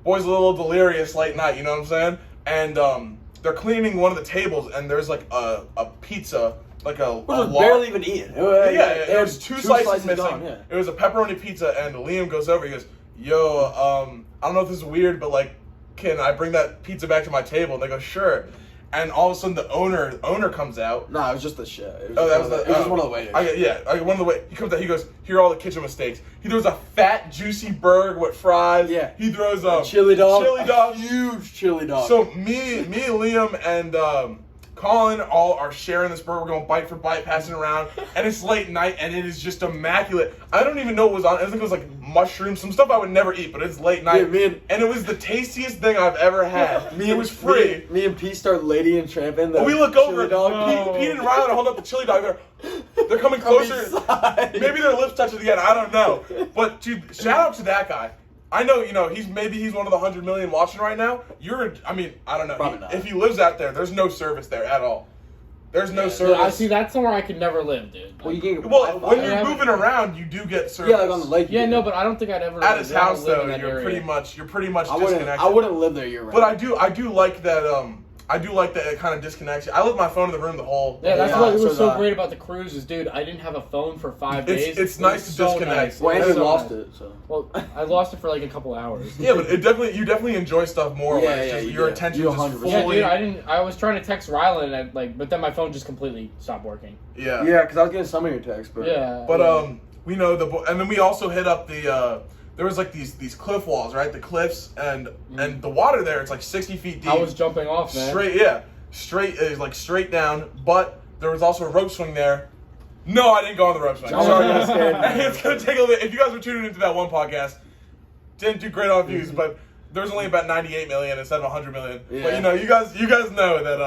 Boys a little delirious late night. You know what I'm saying? And they're cleaning one of the tables, and there's like a pizza, like a Which was large- barely even eaten. yeah, there was two slices missing. gone, yeah. It was a pepperoni pizza, and Liam goes over. He goes, "Yo, I don't know if this is weird, but like, can I bring that pizza back to my table? And they go, sure. And all of a sudden, the owner comes out. No, it was just the chef. It was That was just one of the waiters. One of the waiters. He comes out. He goes, here are all the kitchen mistakes. He throws a fat, juicy burger with fries. Yeah. He throws a chili dog. Huge chili dog. So me, Liam, and Colin all are sharing this burger. We're going bite for bite, passing it around, and it's late night, and it is just immaculate. I don't even know what was on. I think it was like mushrooms, some stuff I would never eat, but it's late night, and it was the tastiest thing I've ever had. It was free. Me and Pete start lady and tramping. We look over. Dog. Pete and Rylan hold up the chili dog. They're coming closer. Maybe their lips touch it again. I don't know. But dude, shout out to that guy. I know, he's one of the 100 million watching right now. I don't know. Probably not. If he lives out there, there's no service there at all. There's no service. I see. That's somewhere I could never live, dude. Well, you can get when you're moving around, you do get service. Yeah, like on the lake. Yeah, no, but I don't think I'd ever. At his house, though, you're pretty much disconnected. I wouldn't live there year round. But I do like that. I do like that it kind of disconnects you. I left my phone in the room the whole. Yeah, that's time. what was so great about the cruises, dude. I didn't have a phone for 5 days. It's nice to disconnect. Nice. Well, Andy so lost nice. it, so. Well, I lost it for like a couple hours. Yeah, but you definitely enjoy stuff more. Yeah, when it's just your attention you just 100%. fully. Yeah, dude, I was trying to text Rylan and but then my phone just completely stopped working. Yeah. Yeah, because I was getting some of your texts, but. Yeah. But we know and then we also hit up the. There was like these cliff walls, right? The cliffs and the water there. It's like 60 feet deep. I was jumping off, man. Straight down. But there was also a rope swing there. No, I didn't go on the rope swing. Sorry, guys. It's gonna take a little. If you guys were tuning into that one podcast, didn't do great on views, but there's only about 98 million instead of 100 million. Yeah. But you guys know that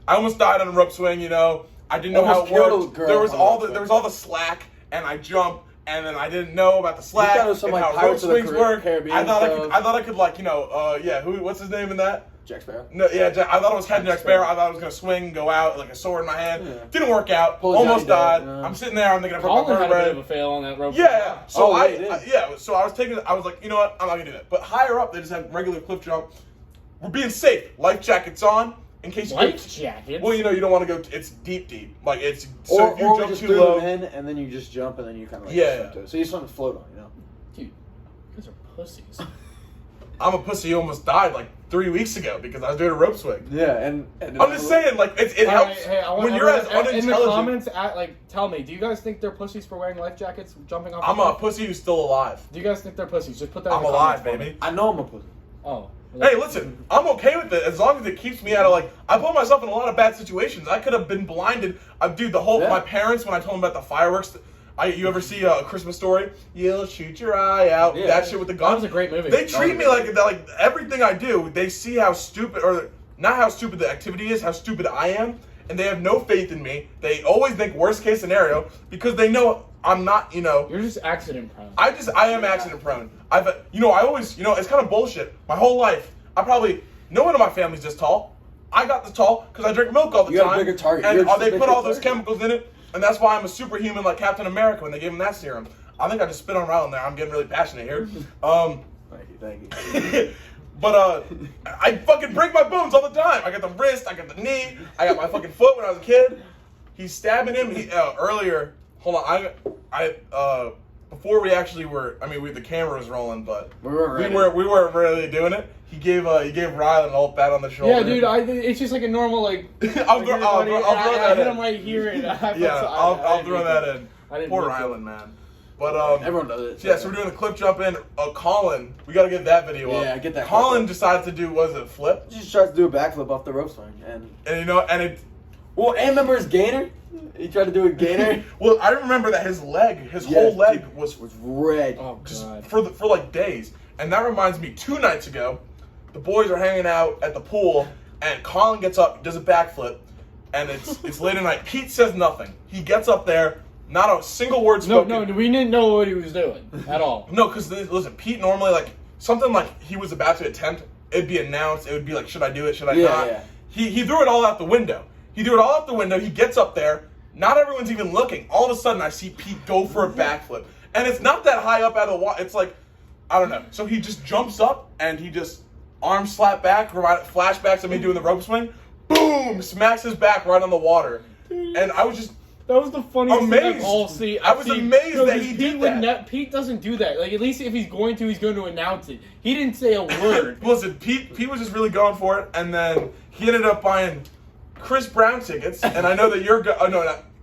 I almost died on a rope swing. I didn't know how it worked. There was all the slack, and I jumped. And then I didn't know about the slack thought it was some, and like, how rope Pirates of the swings work. Caribbean I thought stuff. I could what's his name in that? Jack Sparrow. No, yeah, I thought it was Captain Jack Sparrow. I thought I was gonna swing, go out like a sword in my hand. Yeah. Didn't work out. Pull a Almost Johnny died. Depp, yeah. I'm sitting there. I'm thinking, I broke Colin my had a bit vertebrae. of a fail on that rope. Yeah. So Oh, yeah, So I was like, you know what? I'm not gonna do that. But higher up, they just had regular cliff jump. We're being safe. Life jackets on in case you Life jackets. Well, you don't want to go. It's deep. Like it's Or if you we jump just too threw low. them in, and then you just jump, and then you kind of Yeah. to it. So you just want to float on, Dude, you guys are pussies. I'm a pussy who almost died like 3 weeks ago because I was doing a rope swing. Yeah, and I'm just saying, like it All helps right, hey, I want when you're as everyone- unintelligent. in the comments, tell me, do you guys think they're pussies for wearing life jackets, jumping off? I'm a pussy who's still alive. Do you guys think they're pussies? Just put that. I'm in the alive, comments for me. baby. I know I'm a pussy. Oh. Hey, listen, I'm okay with it as long as it keeps me out of I put myself in a lot of bad situations. I could have been blinded. Dude, my parents, when I told them about the fireworks, you ever see A Christmas Story? You'll shoot your eye out. Yeah. That shit with the gun. That was a great movie. They treat me like everything I do. They see how stupid, or not how stupid the activity is, how stupid I am, and they have no faith in me. They always think worst case scenario because they know I'm not. You're just accident prone. I am accident prone. I always, it's kind of bullshit. My whole life, no one in my family's this tall. I got this tall because I drink milk all the You time. got a bigger target. And You have they a put all bigger those target. chemicals in it, and that's why I'm a superhuman like Captain America when they gave him that serum. I think I just spit on Rylan there. I'm getting really passionate here. Thank you. But I fucking break my bones all the time. I got the wrist, I got the knee, I got my fucking foot when I was a kid. He's stabbing him. Earlier, hold on, before we actually were, the camera was rolling, but We weren't really doing it. He gave Rylan an old pat on the shoulder. Yeah, dude. It's just like a normal like. I'll throw I that hit in. him right here. And I'll throw that in. I didn't Poor mean to. Rylan, man. But Everyone does it. yeah, so we're doing the cliff jump in. Colin, we gotta get that video up. Yeah, get that Colin clip up. decided to do, was it a flip? Just tries to do a backflip off the rope swing, and And and remember his gainer? He tried to do a gainer. well, I remember that his whole leg was was red. Oh just god. for like days. And that reminds me, 2 nights ago, the boys are hanging out at the pool, and Colin gets up, does a backflip, and it's late at night. Pete says nothing. He gets up there, not a single word spoken. No, we didn't know what he was doing at all. No, because listen, Pete normally something like he was about to attempt, it'd be announced. It would be like, should I do it? Should I not? Yeah. He threw it all out the window. He gets up there. Not everyone's even looking. All of a sudden, I see Pete go for a backflip, and it's not that high up out of the water. It's like, I don't know. So he just jumps up and he just arm slap back, flashbacks of me doing the rope swing. Boom! Smacks his back right on the water, and I was just. That was the funniest thing I've all seen. I was amazed that he did that. Pete doesn't do that. Like, at least if he's going to announce it. He didn't say a word. Listen, Pete was just really going for it, and then he ended up buying Chris Brown tickets, and I know that you're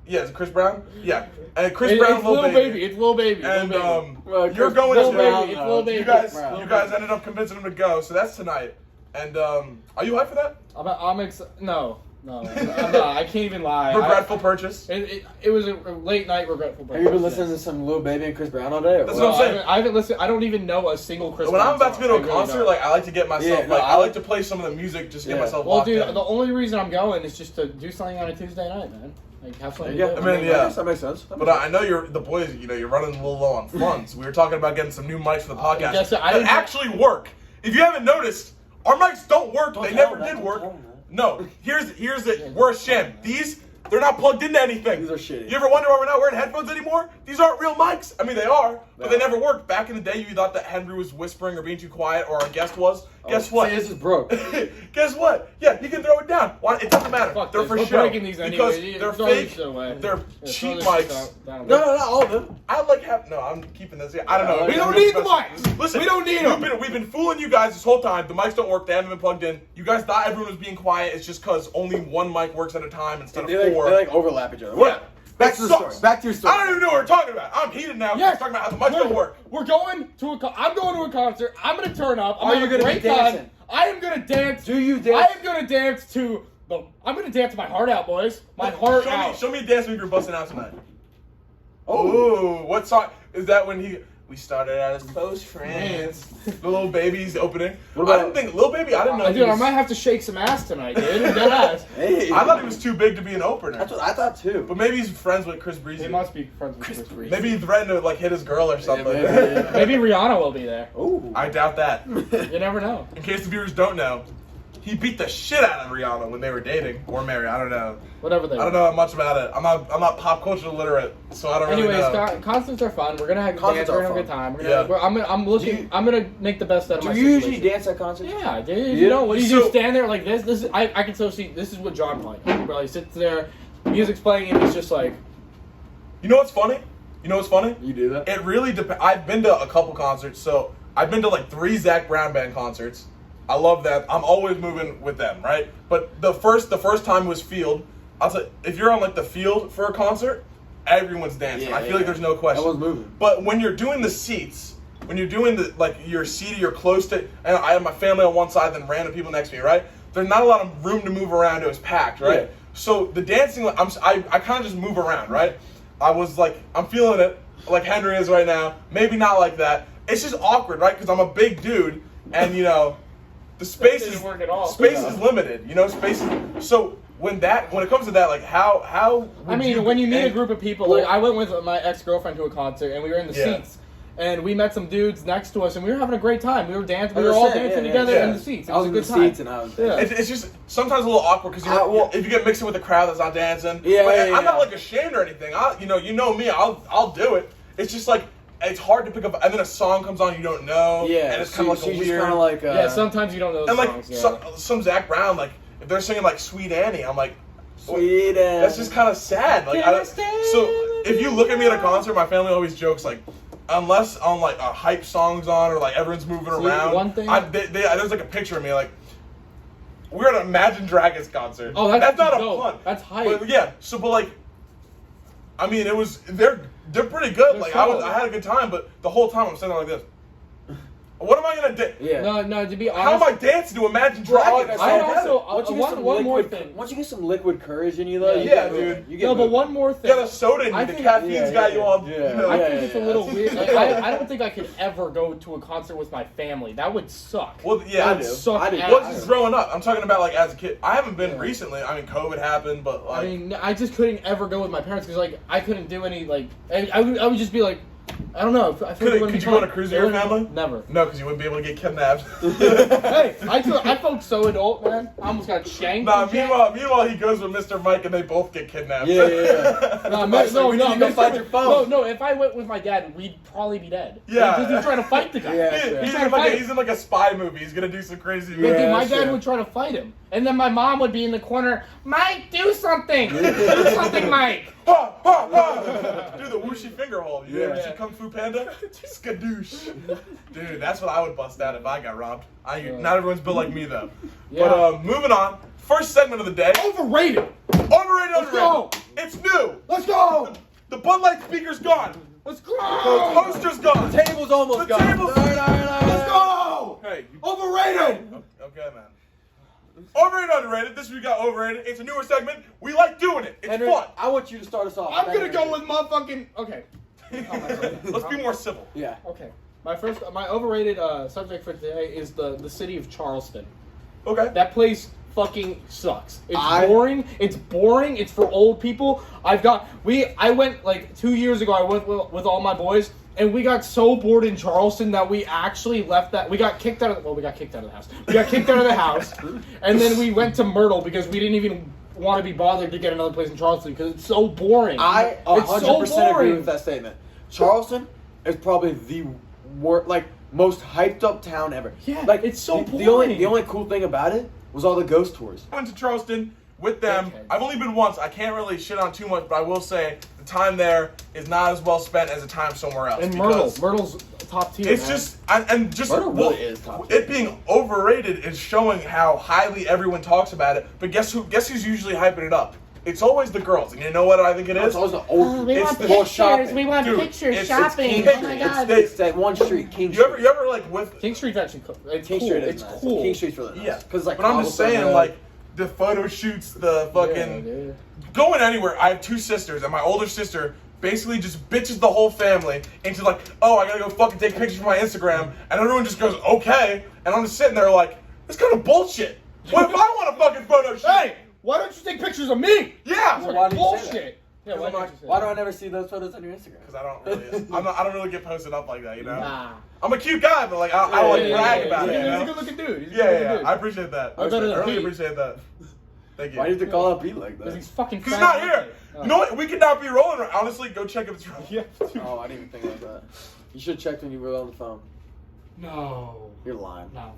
is it Chris Brown? Yeah. And Chris Brown, it's Lil Baby. It's Lil Baby. And Lil you're going Lil to Baby. It's Lil Baby. You guys ended up convincing him to go, so that's tonight. And are you hyped for that? I'm excited. No, I'm not. I can't even lie. Regretful purchase. It was a late night regretful purchase. Have you been listening to some Lil Baby and Chris Brown all day? Or That's what? what I'm saying. I haven't listened. I don't even know a single Chris When Brown I'm about to song. go to a I really concert, don't. like I like to get myself, Yeah, no, I like to play some of the music just to get myself Well, locked dude, in. the only reason I'm going is just to do something on a Tuesday night, man. Like have something. Yeah, to do. I mean, yeah. that makes sense. But I know the boys, you're running a little low on funds. We were talking about getting some new mics for the podcast Yes, I that didn't- actually work. If you haven't noticed, our mics don't work. They never did work. Don't tell them. No, here's it. We're a sham. They're not plugged into anything. These are shitty. You ever wonder why we're not wearing headphones anymore? These aren't real mics. I mean, they are, but they never worked. Back in the day, you thought that Henry was whispering or being too quiet, or our guest was. Guess what? See, this is broke. Guess what? Yeah, you can throw it down. Why? It doesn't matter. Fuck They're this. for We're show. breaking these because anyway. they're Throw this fake. shit away. They're Yeah, cheap throw this mics. shit down. No, not all of them. I like have no. I'm keeping this. I don't know. We don't need the mics. Listen, We don't need them. We've been fooling you guys this whole time. The mics don't work. They haven't been plugged in. You guys thought everyone was being quiet. It's just because only one mic works at a time instead of four. They overlap each other. Yeah. Back It to the sucks. story. Back to your story. I don't even know what we're talking about. I'm heated now. Yes. We're talking about how the mics don't work. We're going to I'm going to a concert. I'm gonna turn up. I'm Are gonna you have a gonna be great time. dancing? I am gonna dance. Do you dance? I am gonna dance to I'm gonna dance my heart out, boys. My heart out. Show me a dance move you're busting out tonight. Oh. Ooh, what song is that? We started out as close friends. The Lil Baby's opening. What about- I didn't think Lil Baby. I didn't know. Dude, I might have to shake some ass tonight, dude. Dead ass. Hey. I thought he was too big to be an opener. That's what I thought too. But maybe he's friends with Chris Breezy. He must be friends with Chris Breezy. Maybe he threatened to hit his girl or something. maybe. Maybe Rihanna will be there. Ooh. I doubt that. You never know. In case the viewers don't know, he beat the shit out of Rihanna when they were dating or married. I don't know. Whatever they. I don't know much about it. I'm not pop culture literate, so I don't Anyways, really know. concerts are fun. We're gonna have Concerts dance. We're are gonna have a good fun. time. We're Yeah. gonna, I'm gonna make the best out of Do my you situation. usually dance at concerts? Yeah, dude. Yeah. You know, what do you So- do? Stand there like this? This is I can so see. This is what John probably. He probably sits there, music's playing, and he's just like. You know what's funny? You do that? It really depends. I've been to a couple concerts, so I've been to like 3 Zach Brown Band concerts. I love that. I'm always moving with them, right? But the first time was Field. I'll say if you're on like the Field for a concert, everyone's dancing. Yeah, I feel like there's no question. Everyone's moving. But when you're doing the seats, when you're doing the like you're seated, you're close to, and I have my family on one side, then random people next to me, right? There's not a lot of room to move around. It was packed, right? Yeah. So the dancing, I kind of just move around, right? I was like, I'm feeling it, like Henry is right now. Maybe not like that. It's just awkward, right? Because I'm a big dude, and the space That didn't is work at all. space is limited. Space is so. When it comes to that, like how I mean, when you meet a group of people, like I went with my ex-girlfriend to a concert, and we were in the Yeah. seats, and we met some dudes next to us, and we were having a great time. We were dancing. We I were was all saying, dancing yeah, together yeah. in the seats. It I was was a in good the time. seats and I was. Yeah. It's just sometimes a little awkward because if you get mixed in with a crowd that's not dancing. Yeah, but yeah, I'm not yeah. like ashamed or anything. You know me. I'll do it. It's just like it's hard to pick up, and then a song comes on you don't know. Yeah, and it's kind of like a she's weird. kind of like. Yeah, sometimes you don't know the and like songs. Yeah. some Zach Brown, like if they're singing like Sweet Annie, I'm like. Sweet That's just kind of sad. Like, so if you look at me at a concert, my family always jokes like, unless on like a hype song's on or like everyone's moving around. one thing- there's like a picture of me like we're at an Imagine Dragons concert. Oh, that's not dope. a fun. That's hype. But yeah. So, but like, I mean, they're pretty good. They're Like solid. I had a good time, but the whole time I'm sitting there like this. What am I gonna do? Yeah. No, to be honest. How am I dancing to Imagine Dragons? I Once also you get some one more liquid, thing. once you get some liquid courage in you, though, you Yeah, get dude. moving. You get No, but moving. one more You thing. got a soda in I you. The think- caffeine's yeah, got yeah, you all. yeah. You know. I Yeah, think it's a yeah, little yeah. weird. Like, I don't think I could ever go to a concert with my family. That would suck. Well, yeah, I it's do. suck I do. ass. Well, it's just growing up. I'm talking about like as a kid. I haven't been Yeah. recently. I mean, COVID happened, but like, I mean, I just couldn't ever go with my parents because like I couldn't do any like I would just be like I don't know. I feel like it wouldn't could be you go on fun. a cruise It with your wouldn't- family? Never. No, because you wouldn't be able to get kidnapped. Hey, I felt so adult, man. I almost got shanked. Nah, and shit. meanwhile, he goes with Mr. Mike and they both get kidnapped. Yeah, yeah. No, Mike's like, we need to go Mr. find your phone. No, if I went with my dad, we'd probably be dead. Yeah. Because he's trying to fight the guy. Yeah. He's trying to fight him. in like a spy movie. He's gonna do some crazy. Yeah, movie. dude, my that's dad true. would try to fight him. And then my mom would be in the corner, Mike, do something! Do something, Mike! Ha, ha, ha. Do the whooshy finger hold. You ever Yeah. see Kung Fu Panda? Skadoosh. Dude, that's what I would bust out if I got robbed. Not everyone's built like me, though. Yeah. But moving on. First segment of the day. Overrated! Overrated, Let's go. It's new. Let's go! The Bud Light speaker's gone. Let's The go! poster's gone. The table's almost The gone. table's- Let's go! Hey, Overrated! okay, man. Overrated, underrated. This week we got overrated. It's a newer segment. We like doing it. It's Henry, fun. I want you to start us off. I'm gonna go with motherfucking. Okay. Let's be more civil. Yeah. Okay. My overrated subject for today is the city of Charleston. Okay. That place fucking sucks. It's boring. It's boring. It's for old people. I went like 2 years ago. I went with all my boys, and we got so bored in Charleston that we actually left that. We got kicked out of. Well, we got kicked out of the house. We got kicked out of the house, and then we went to Myrtle because we didn't even want to be bothered to get another place in Charleston because it's so boring. I It's 100% so agree boring. with that statement. Charleston is probably the most hyped up town ever. Yeah, like it's so the boring. only cool thing about it was all the ghost tours. I went to Charleston with them. Okay. I've only been once. I can't really shit on too much, but I will say the time there is not as well spent as the time somewhere else. And because Myrtle's top tier. It's man. just and just Myrtle really is top tier. it being overrated is showing how highly everyone talks about it. But guess who's usually hyping it up? It's always the girls, and you know what I think it It's is? always the old. We It's want the more pictures. shopping. We want Dude, pictures. it's Shopping. King Oh my Street. god. It's that one street, King Street. You ever like with King Street's actually cool. It's King cool. Street is It's nice. cool. King Street's really nice. yeah, Because like. but I'm just saying like the photo shoots, the fucking Yeah. going anywhere. I have two sisters, and my older sister basically just bitches the whole family into like, oh, I gotta go fucking take pictures for my Instagram, and everyone just goes, okay, and I'm just sitting there like, it's kind of bullshit. What if I want a fucking photo shoot? Hey, why don't you take pictures of me? Yeah, Well, why do you say Bullshit. Yeah, why I'm don't like, you say Why that? do I never see those photos on your Instagram? because I don't really, I don't really get posted up like that, you know. Nah. I'm a cute guy, but like I like brag about it. You He's a know? good looking dude. He's a Yeah, good yeah, looking dude. I appreciate that. I'm better than I really Pete. appreciate that. Thank you. Why do you have to call out Pete like Because that? he's fucking Because fat. he's not here. You know what? We could not be rolling. Honestly, go check if it's rolling. Yeah, dude. Oh, I didn't even think about that. You should have checked when you were on the phone. No. You're lying. No.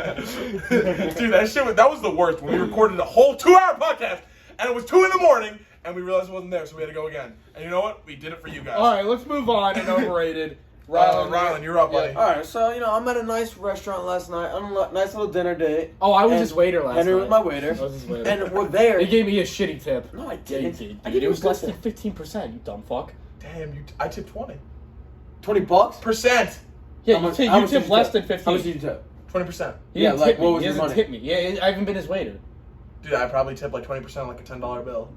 Dude, that was the worst when we recorded a whole 2-hour podcast and it was 2 a.m. and we realized it wasn't there, so we had to go again. And you know what? We did it for you guys. All right, let's move on and overrated. Rylan, you're up, buddy. Yeah. All right, so I'm at a nice restaurant last night, on a nice little dinner date. Oh, I was And his waiter last Henry night. was my waiter. I was his waiter. And we're there. He gave me a shitty tip. No, I Yeah, didn't. you did, I dude. gave It you was a less good than tip. 15%, you dumb fuck. Damn, I tipped 20%. $20? Yeah, How much- you how much tip did less than How 15. much did you tip? 20%. He Yeah, didn't like, tip me. what was He your hasn't money? tipped me. Yeah, I haven't been his waiter. Dude, I probably tipped like 20% on like a $10 bill.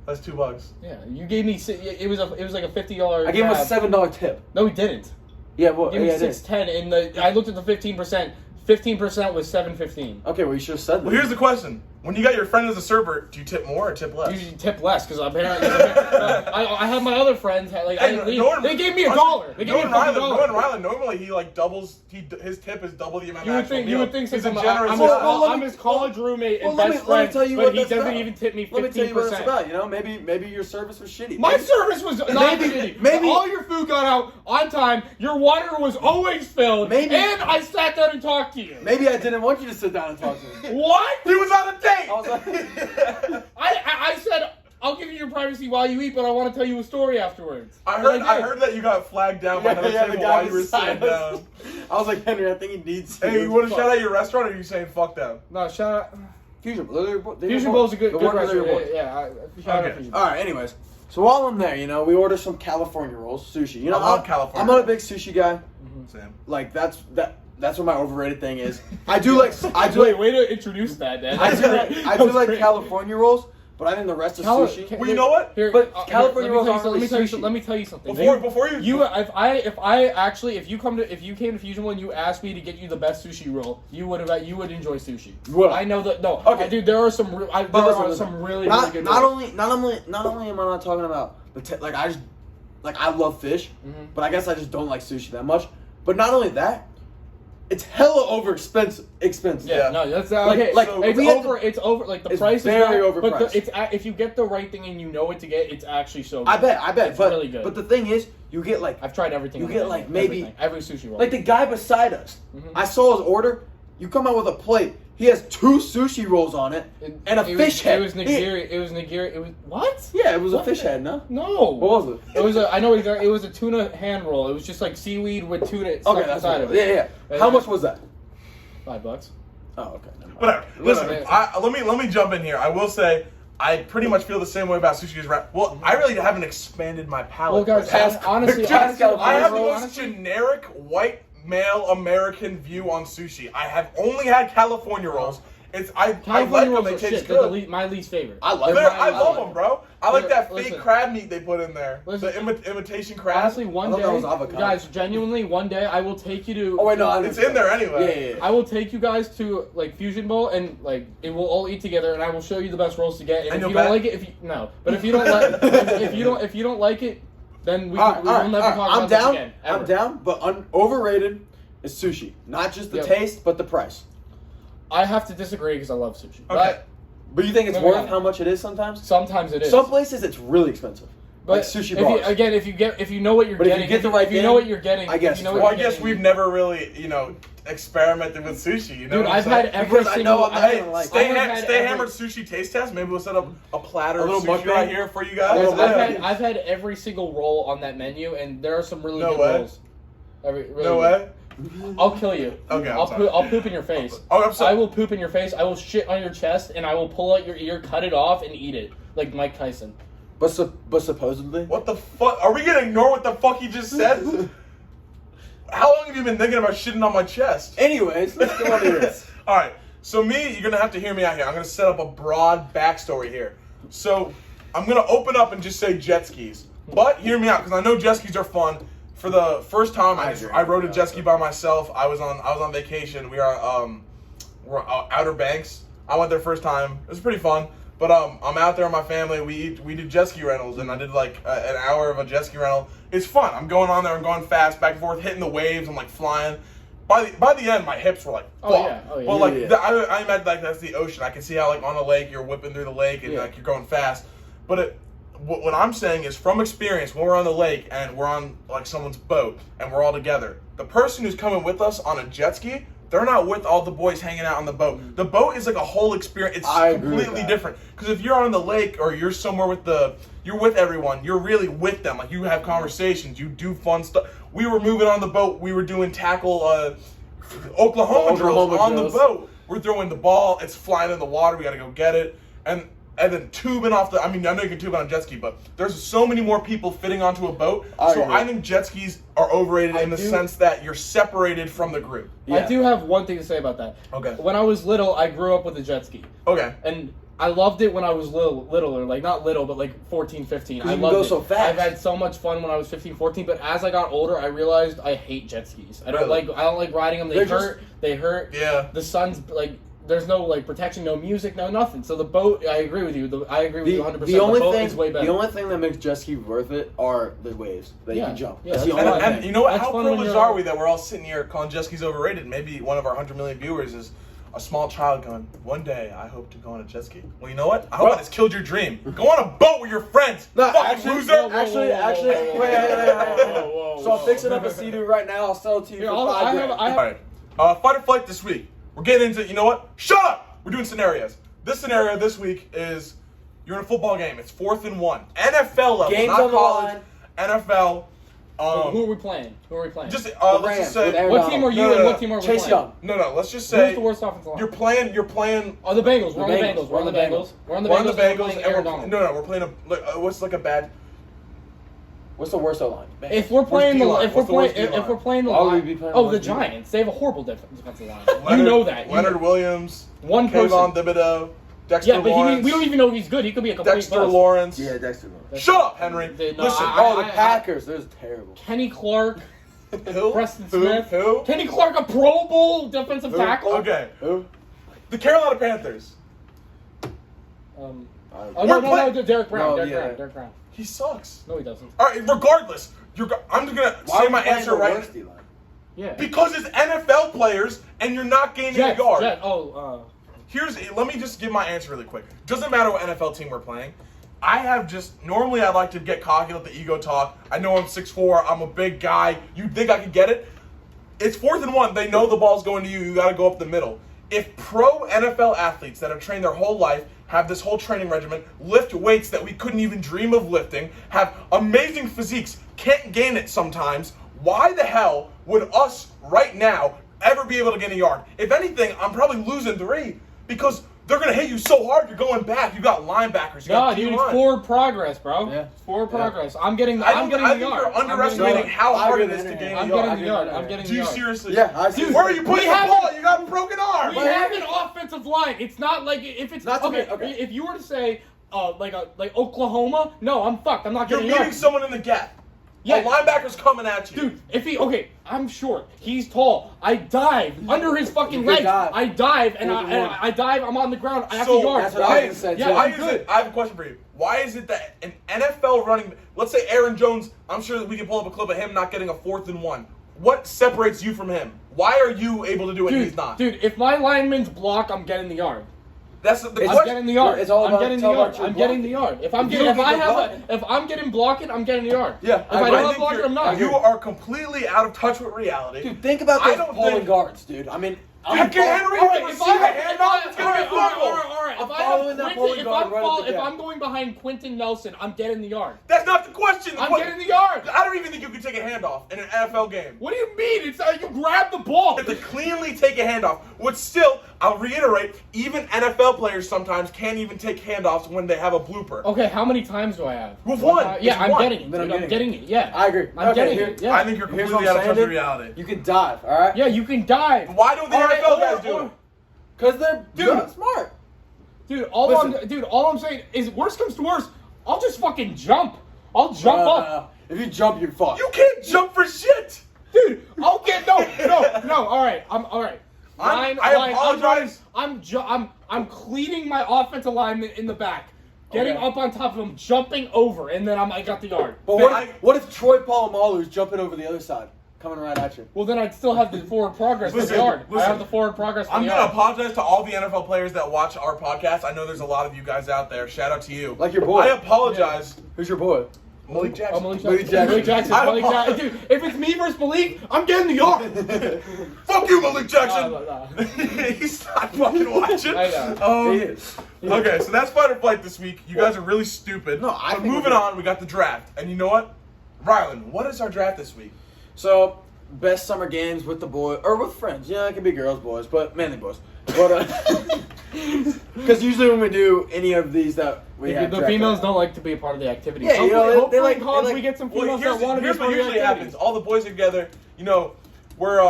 That's $2. Yeah, you gave me. It was like a $50. I gave him a tab. $7 tip. No, he didn't. Yeah, well, Give me yeah, I did. 610, and I looked at the 15%. 15% was $7.15. Okay, well, you should have said that. Well, here's the question. When you got your friend as a server, do you tip more or tip less? Usually tip less because apparently I have my other friends they gave me $1. They gave me Rylan, $1. Rylan, normally he like doubles. His tip is double the amount. You of would actual think meal. since he's a I'm, generous. I'm, guy. Well, let I'm me- his college roommate and Well, best let me friend, tell you but what he that's doesn't about. even tip me 15%. Let me tell you what it's about. You know, maybe your service was shitty. My service was not Maybe- shitty. maybe- All your food got out on time. Your water was always filled. Maybe- And I sat down and talked to you. Maybe I didn't want you to sit down and talk to me. What? He was on a date. I was like, I said I'll give you your privacy while you eat, but I want to tell you a story afterwards. I And heard. I did. heard that you got flagged down by another the table guy while you were beside sitting us. down. I was like, Henry, I think he needs you. Hey, you want to shout out your restaurant, or are you saying fuck them? No, shout out. Fusion Fusion Bowl's a good one where they're restaurant. boys. Shout out Okay. Fusion. All right, anyways. So while I'm there, we order some California rolls, sushi. You know, I love California I'm not a rolls. big sushi guy. Sam. Like that's what my overrated thing is. I do like Way to introduce that, man. I do That like was great. California rolls, but I think the rest of sushi. Well, you know what? Here, But here, California rolls aren't let me really tell you, sushi. let me tell you something. Before you, If you came to Fusion One, you asked me to get you the best sushi roll, you would enjoy sushi. Would I? I know that. No, Okay. dude, there are some. But There listen, are listen. some really not good. only rolls. not only am I not talking about I love fish, but I guess I just don't like sushi that much. But not only that, it's hella expensive. Yeah, no, that's Like- okay. like, it's we have over. It's over. Like the It's price very is not, But overpriced. if you get the right thing and you know what to get, it's actually so. Good. I bet. It's but really good. But the thing is, you get like I've tried everything. You on get, the like, menu, maybe- everything. Every sushi roll. the guy beside us. I saw his order. You come out with a plate. He has 2 sushi rolls on it and a fish head. It was nigiri. It was nigiri. It was what? Yeah, it was a fish head, no? No. What was it? It was a. I know it was a tuna hand roll. It was just like seaweed with tuna stuff Okay, that's inside what of it it. was. Yeah. How much was that? $5. Oh, okay. Never mind. Whatever. Listen, Whatever. let me jump in here. I will say, I pretty much feel the same way about sushi as rap. Well, I really haven't expanded my palate. Well, guys, honestly, I have the most honestly, generic white male American view on sushi. I have only had California rolls. I like California them. rolls They are taste shit. They're good. my least favorite. I like I them. love them, bro. I like that fake Listen. crab meat they put in there. Listen. The imitation crab. Honestly, one I thought that day, was avocado. guys, genuinely, one day I will take you to. Oh, wait, no. It's in there anyway. Yeah. I will take you guys to like Fusion Bowl and like it will all eat together and I will show you the best rolls to get. And if you'll you don't bet? like it, but if you don't like, if you don't like it, then we will never talk about this again. Ever. I'm down, but overrated is sushi. Not just the Yep. taste, but the price. I have to disagree because I love sushi. Okay. But you think it's No, worth no. how much it is sometimes? Sometimes it is. Some places it's really expensive. But like sushi if bars. if you know what you're But if you getting, get the right if you know thing, what you're getting, I guess if you know it's what Well, I you're guess getting, we've never really, experimented with sushi. You know Dude, what I'm I've saying? had every Because I single. know I'm not I- gonna like it. Stay I have had every- Hammered sushi taste test. Maybe we'll set up a platter A of little sushi mukbang? right here for you guys. Guys, Yeah. I've had every single roll on that menu, and there are some really No good way. rolls. Really No good. way. I'll kill you. Okay, I'm I'll sorry. I'll poop in your face. Oh, I'm sorry. I will poop in your face. I will shit on your chest, and I will pull out your ear, cut it off, and eat it like Mike Tyson. But supposedly. What the fuck? Are we gonna ignore what the fuck he just said? How long have you been thinking about shitting on my chest? Anyways, let's go on to this. All right. So you're gonna have to hear me out here. I'm gonna set up a broad backstory here. So I'm gonna open up and just say jet skis, but hear me out because I know jet skis are fun. For the first time, I rode a jet ski by myself. I was on vacation. We're Outer Banks. I went there first time. It was pretty fun. But I'm out there with my family. We did jet ski rentals, and I did like an hour of a jet ski rental. It's fun. I'm going on there and going fast, back and forth, hitting the waves. I'm like flying. By the end, my hips were like, fuck. Oh, yeah. Well, like Yeah. I imagine like that's the ocean. I can see how like on a lake you're whipping through the lake and Yeah. like you're going fast. But what I'm saying is from experience, when we're on the lake and we're on like someone's boat and we're all together, the person who's coming with us on a jet ski, they're not with all the boys hanging out on the boat. The boat is like a whole experience. It's I agree with completely that. different. Because if you're on the lake or you're somewhere you're with everyone, you're really with them. Like you have conversations, you do fun stuff. We were moving on the boat. We were doing tackle Oklahoma drills on the boat. We're throwing the ball. It's flying in the water. We got to go get it. And then tubing off I know you can tube on a jet ski, but there's so many more people fitting onto a boat. I think jet skis are overrated in the sense that you're separated from the group. Yeah. I do have one thing to say about that. Okay. When I was little, I grew up with a jet ski. Okay. And I loved it when I was littler, like not little, but like 14, 15. I You loved go it. so fast. I've had so much fun when I was 15, 14, but as I got older, I realized I hate jet skis. I don't Really? like riding them. They hurt. Yeah. The sun's like there's no like protection, no music, no nothing. So the boat, I agree with you. I agree with you 100%. The only boat thing, is way better. the only thing that makes jet ski worth it are the waves that you Yeah. can jump. Yeah, That's the that's only fine. thing. And you know what? That's How fun when privileged you're- are we that we're all sitting here calling jet skis overrated? Maybe one of our 100 million viewers is a small child going, one day I hope to go on a jet ski. Well, you know what? I hope Well- I just killed your dream. Go on a boat with your friends. No, fucking actually- loser. whoa, Actually, wait. So I'm fixing up a Whoa. Sea-Doo right now. I'll sell it to you Here, for I have- $5,000. I have- All right. Fight or flight this week. We're getting into, you know what? Shut up! We're doing scenarios. This scenario this week is you're in a football game. It's 4th and 1. NFL level, Game's not on the college. line. NFL. Who are we playing? Just The let's Rams just say with Aaron What team are you No, and no, what no. team are we Chase playing? Young. No. Let's just Who's say the worst offensive line? you're playing. Oh, the Bengals. We're on the Bengals. Bengals. We're on the Bengals. We're on the We're on Bengals. the and we're Bengals, playing and Aaron we're Donald. no, we're playing what's like a bad. What's the worst O-line? If we're playing the D-line? if we're What's the worst playing if D-line? we're playing the Why would we line, be playing oh the the worst D-line? Giants, they have a horrible defensive line. You Leonard- know that. Leonard Williams, One person. Kayvon Thibodeau, Dexter Yeah, but Lawrence, we don't even know if he's good. He could be a complete Dexter bust. Lawrence. Yeah, Dexter. Shut up, Henry. No, Listen. The Packers. They're terrible. Kenny Clark, Who? Preston Who? Smith. Who? Kenny Clark, a Pro Bowl defensive tackle. Okay. Who? The Carolina Panthers. Oh We're no, playing- Derek Brown. No, Derek yeah. Brown. Derek Brown. He sucks. No, he doesn't. All right. Regardless, I'm just gonna Why say are my we playing answer the right. worst D-line? Yeah. Because it's NFL players, and you're not gaining a yard. Let me just give my answer really quick. Doesn't matter what NFL team we're playing. Normally I like to get cocky, let the ego talk. I know I'm 6'4", I'm a big guy. You think I could get it? It's 4th and 1. They know the ball's going to you. You got to go up the middle. if pro NFL athletes that have trained their whole life, have this whole training regimen, lift weights that we couldn't even dream of lifting, have amazing physiques, can't gain it sometimes, why the hell would us right now ever be able to get a yard? If anything, I'm probably losing 3 because they're going to hit you so hard, you're going back. You got linebackers. You got dude, it's forward progress, bro. Yeah. It's forward progress. I'm getting the I think yard. you're underestimating how hard it is to gain a I'm yard. getting the yard. I'm getting Do the you yard. seriously? Yeah, I see. Where are you putting the have ball? You got a broken arm. We have an offensive line. It's not like if it's Not to okay. me, okay. If you were to say like Oklahoma, no, I'm fucked. I'm not You're getting a meeting yard. someone in the gap. Yeah. A linebacker's coming at you. Dude, if he I'm short. He's tall. I dive under his fucking You legs. dive. I dive and Forward one. I dive. I'm on the ground. I have So the yard. that's what I was gonna say, Yeah, too. Why I'm is good. it? I have a question for you. Why is it that an NFL running, let's say Aaron Jones, I'm sure that we can pull up a clip of him not getting a 4th and 1. What separates you from him? Why are you able to do it and he's not? Dude, if my lineman's block, I'm getting the yard. That's the I'm question. getting the yard. It's all I'm about- getting it's the all yard. about your I'm getting the yard. If I'm If you getting, don't if I get the have blocking. if I'm getting blocking, I'm getting the yard. Yeah, If I I agree. don't I have think blocking, I'm not. you are completely out of touch with reality. Dude, think about I those don't pulling think- guards, dude. I mean, Dude, get Henry All right, to if receive I a have- handoff, it's going to be a fumble. all right. I'm If I following have that Quentin, pulling if guard I'm right fall- at the if gap. I'm going behind Quentin Nelson, I'm getting the yard. That's not the question. I'm getting the yard. I don't even think you can take a handoff in an NFL game. What do you mean? It's you grab the ball. To cleanly take a handoff, which still, I'll reiterate, even NFL players sometimes can't even take handoffs when they have a blooper. Okay, how many times do I have? With one. Yeah, It's I'm one. getting it. Then Dude, I'm I'm getting it. Yeah, I agree. I'm Okay, getting here- it. Yeah, I think you're Here's completely what out I'm of touch saying, with reality. You can dive, all right? yeah, you can dive. Why don't the All right, NFL guys do or- it? Because they're Dude. smart. Dude, all I'm saying is, worst comes to worst, I'll just fucking jump. I'll jump up. If you jump, you're fucked. You can't jump for shit. Dude, I'll get no. All right, I'm all right. I apologize. I'm cleaning my offensive lineman in the back, getting Okay. up on top of him, jumping over, and then I got the yard. But Man, what if Troy Polamalu's jumping over the other side, coming right at you? Well, then I'd still have the forward progress for the Listen, yard. I listen. have the forward progress for I'm the going to yard. apologize to all the NFL players that watch our podcast. I know there's a lot of you guys out there. Shout out to you. Like your boy. I apologize. Who's your boy? Malik Jackson. Oh, Malik Malik Jackson. Malik Jackson. Jackson. Malik Jackson. Dude, if it's me versus Malik, I'm getting the yard. Fuck you, Malik Jackson. No. He's not fucking watching. I know. He is. Okay, so that's Fight or Flight this week. You guys are really stupid. No, I But think moving we're on, we got the draft. And you know what? Rylan, what is our draft this week? So, best summer games with the boy or with friends. Yeah, it can be girls, boys, but mainly boys. But because usually when we do any of these that we have, The draft females right don't like to be a part of the activity. Yeah, you know, they hopefully like- in college they like- we get some Well, females here's that want to be here's part what of the usually activity. happens. All the boys are together. You know, we're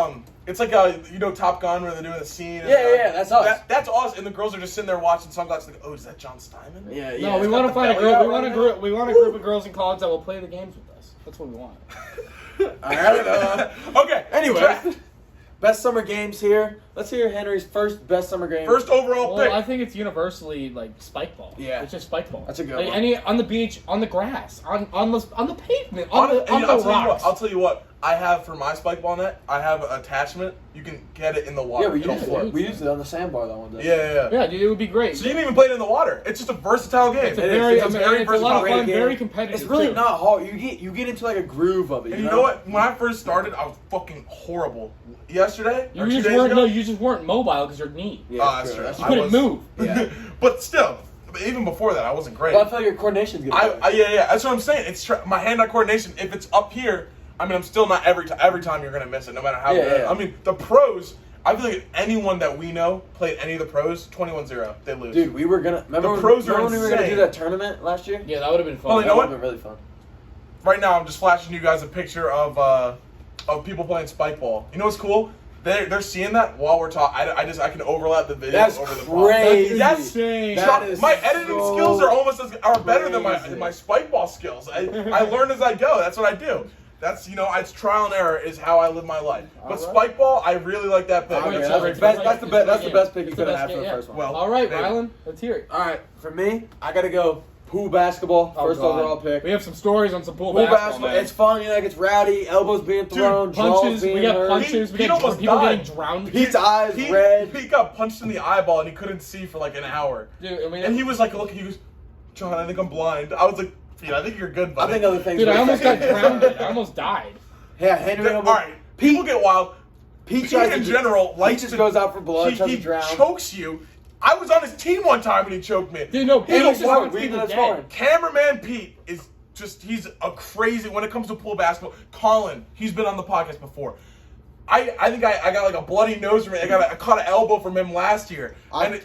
it's like Top Gun where they're doing the scene. And, Yeah, that's us. That's us, and the girls are just sitting there watching sunglasses. Like, oh, is that John Steinman? Yeah, No, we it's want got to find a the girl. belly We out want a right group. We want a group of girls in college that will play the games with us. That's what we want. now. All right. Okay. Anyway, draft. best summer games here. Let's hear Henry's first best summer game. First overall Well, pick. I think it's universally like spike ball. Yeah. It's just spike ball. That's a good like, one. Any on the beach, on the grass, on the pavement, On- on and the I'll tell you what. rocks. I'll tell you what. I have for my spike ball net. I have an attachment. You can get it in the water. Yeah, we It'll used float. it. We used it on the sandbar that one day. Yeah. Yeah, dude, it would be great. So you can even play it in the water. It's just a versatile game. It's a It is. very, It's I mean, very it's a lot of versatile fun, game. very competitive. It's really too. not hard. You get into like a groove of it. And you know what? When I first started, I was fucking horrible. Yesterday, You or 2 just days weren't. ago? No, you just weren't mobile because your knee. Yeah, Oh, that's true. That's You I true. couldn't move. Yeah. But still, even before that, I wasn't great. But I feel like your coordination's good. Yeah. That's what I'm saying. It's my hand-eye coordination. If it's up here, I mean, I'm still not every time you're gonna miss it, no matter how good. Yeah. I mean, the pros. I feel like anyone that we know played any of the pros, 21-0, they lose. Dude, we were gonna remember The pros are when we were gonna insane. do that tournament last year. Yeah, that would have been fun. Well, you know That what? would've been really fun. Right now, I'm just flashing you guys a picture of people playing spike ball. You know what's cool? They're seeing that while we're talking. I can overlap the video That's over the crazy. That's insane. That is my editing so skills are almost better than crazy. my spike ball skills. I learn as I go. That's what I do. That's it's trial and error is how I live my life. But Alright. spike ball, I really like that pick. Okay, That's that's, a the great best, pick. that's the best. That's the Yeah. best pick you It's could the have had best for the pick, first one. Well, All right, maybe. Rylan, let's hear it. All right, for me, I gotta go pool basketball. Oh, First God. overall pick. We have some stories on some pool Pool basketball, basketball. man. It's fun. It gets rowdy. Elbows being thrown. jaws Punches. being We got hurt. punches. We Pete got almost people died. getting drowned. Pete's eyes He red. got punched in the eyeball and he couldn't see for like an hour. Dude, I mean, And he was like, look, he goes, John, I think I'm blind. I was like, Pete, I think you're good, I buddy. think other things. dude, were I almost got affected. drowned. I almost died. Yeah, Henry. All right, people get wild. Pete in general likes just to, goes out for blood, tries he to drown. chokes you. I was on his team one time and he choked me. Dude, no, Pete just what? puts We people did dead. Cameraman Pete is just, he's a crazy, when it comes to pool basketball. Colin, he's been on the podcast before. I think I got like a bloody nose from it. I caught an elbow from him last year. And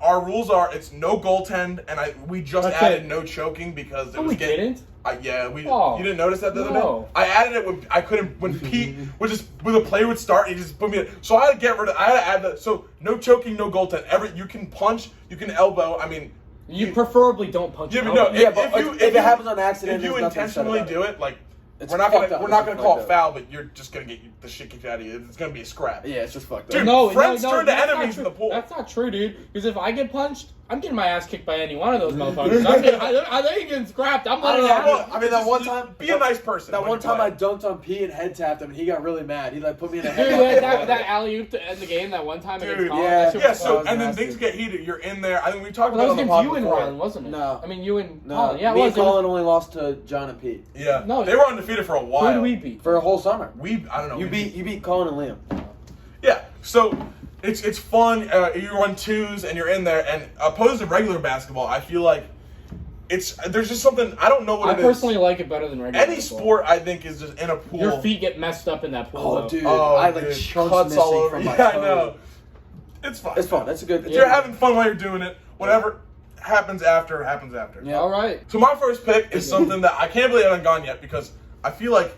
our rules are it's no goaltend, and we just added no choking because it was getting. Didn't? You didn't notice that the other day? I added it when Pete would just, when the play would start, he just put me in. So I had to add that. So no choking, no goaltend. You can punch, you can elbow. I mean, you preferably don't punch. Yeah, but no. If it happens on accident, if you intentionally do it, like. We're not gonna call it foul, but you're just gonna get the shit kicked out of you. It's gonna be a scrap. Yeah, it's just fucked up. Dude, No, friends no, turn to that's not enemies true. in the pool. That's not true, dude. Because if I get punched, I'm getting my ass kicked by any one of those motherfuckers. I ain't getting scrapped. I'm letting it happen. I mean, that one time, be a nice person. That when one you time play. I dunked on Pete and head tapped him, and he got really mad. He like put me in a Dude, head. that alley oop to end the game that one time Dude, against Colin. yeah. That shit Yeah, was so fun. and then things get heated. You're in there. I think we talked Well, about that it was on the against pod you and before. Rylan, wasn't it? No. I mean, you and No, Colin. Yeah, me it and was. Colin only lost to John and Pete Yeah, No, they were undefeated for a while. Who did we beat? for a whole summer. I don't know. You beat Colin and Liam. Yeah, so it's fun. You run twos and you're in there. And opposed to regular basketball, I feel like there's just something, I don't know what I it is. personally like it better than regular Any baseball. sport, I think, is just in a pool. Your feet get messed up in that pool. Oh, though. dude. Oh, I like dude, chunks cuts missing all over. from my Yeah, I toe. know. It's fun. It's fun. That's a good. If you're having fun while you're doing it, whatever happens after, happens after. Yeah. All right. So my first pick is something that I can't believe I haven't gone yet because I feel like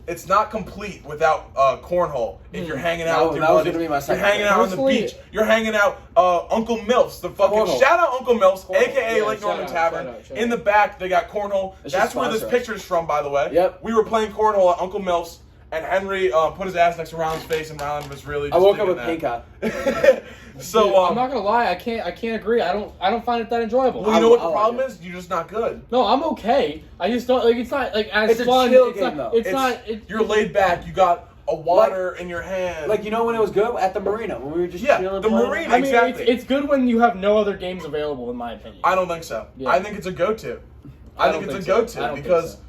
it's not complete without cornhole. If you're hanging out with your that was buddies, gonna be my you're second hanging pick. out on the Personally- beach, you're hanging out Uncle Milf's, the fucking Cornhole. shout out Uncle Milf's, aka Yeah, Lake shout Norman out, Tavern. shout In the back they got cornhole. It's That's just where this sponsor us. picture's from, by the way. Yep. We were playing cornhole at Uncle Milf's, and Henry put his ass next to Rylan's face, and Rylan was really. I Just woke up thinking with that. pink eye. So Dude, I'm not gonna lie, I can't agree. I don't find it that enjoyable. well, you know what the I like problem it. is? You're just not good. No, I'm okay. I just don't like. It's not like as It's a fun. chill it's game, not, though. It's not. You're laid back. You got a water in your hand. Like, you know when it was good? At the marina, when we were just chilling. the playing. marina. I mean, Exactly. it's good when you have no other games available, in my opinion. I don't think so. Yeah. I think it's a go-to. I I don't think it's a think so. I go-to don't think because so.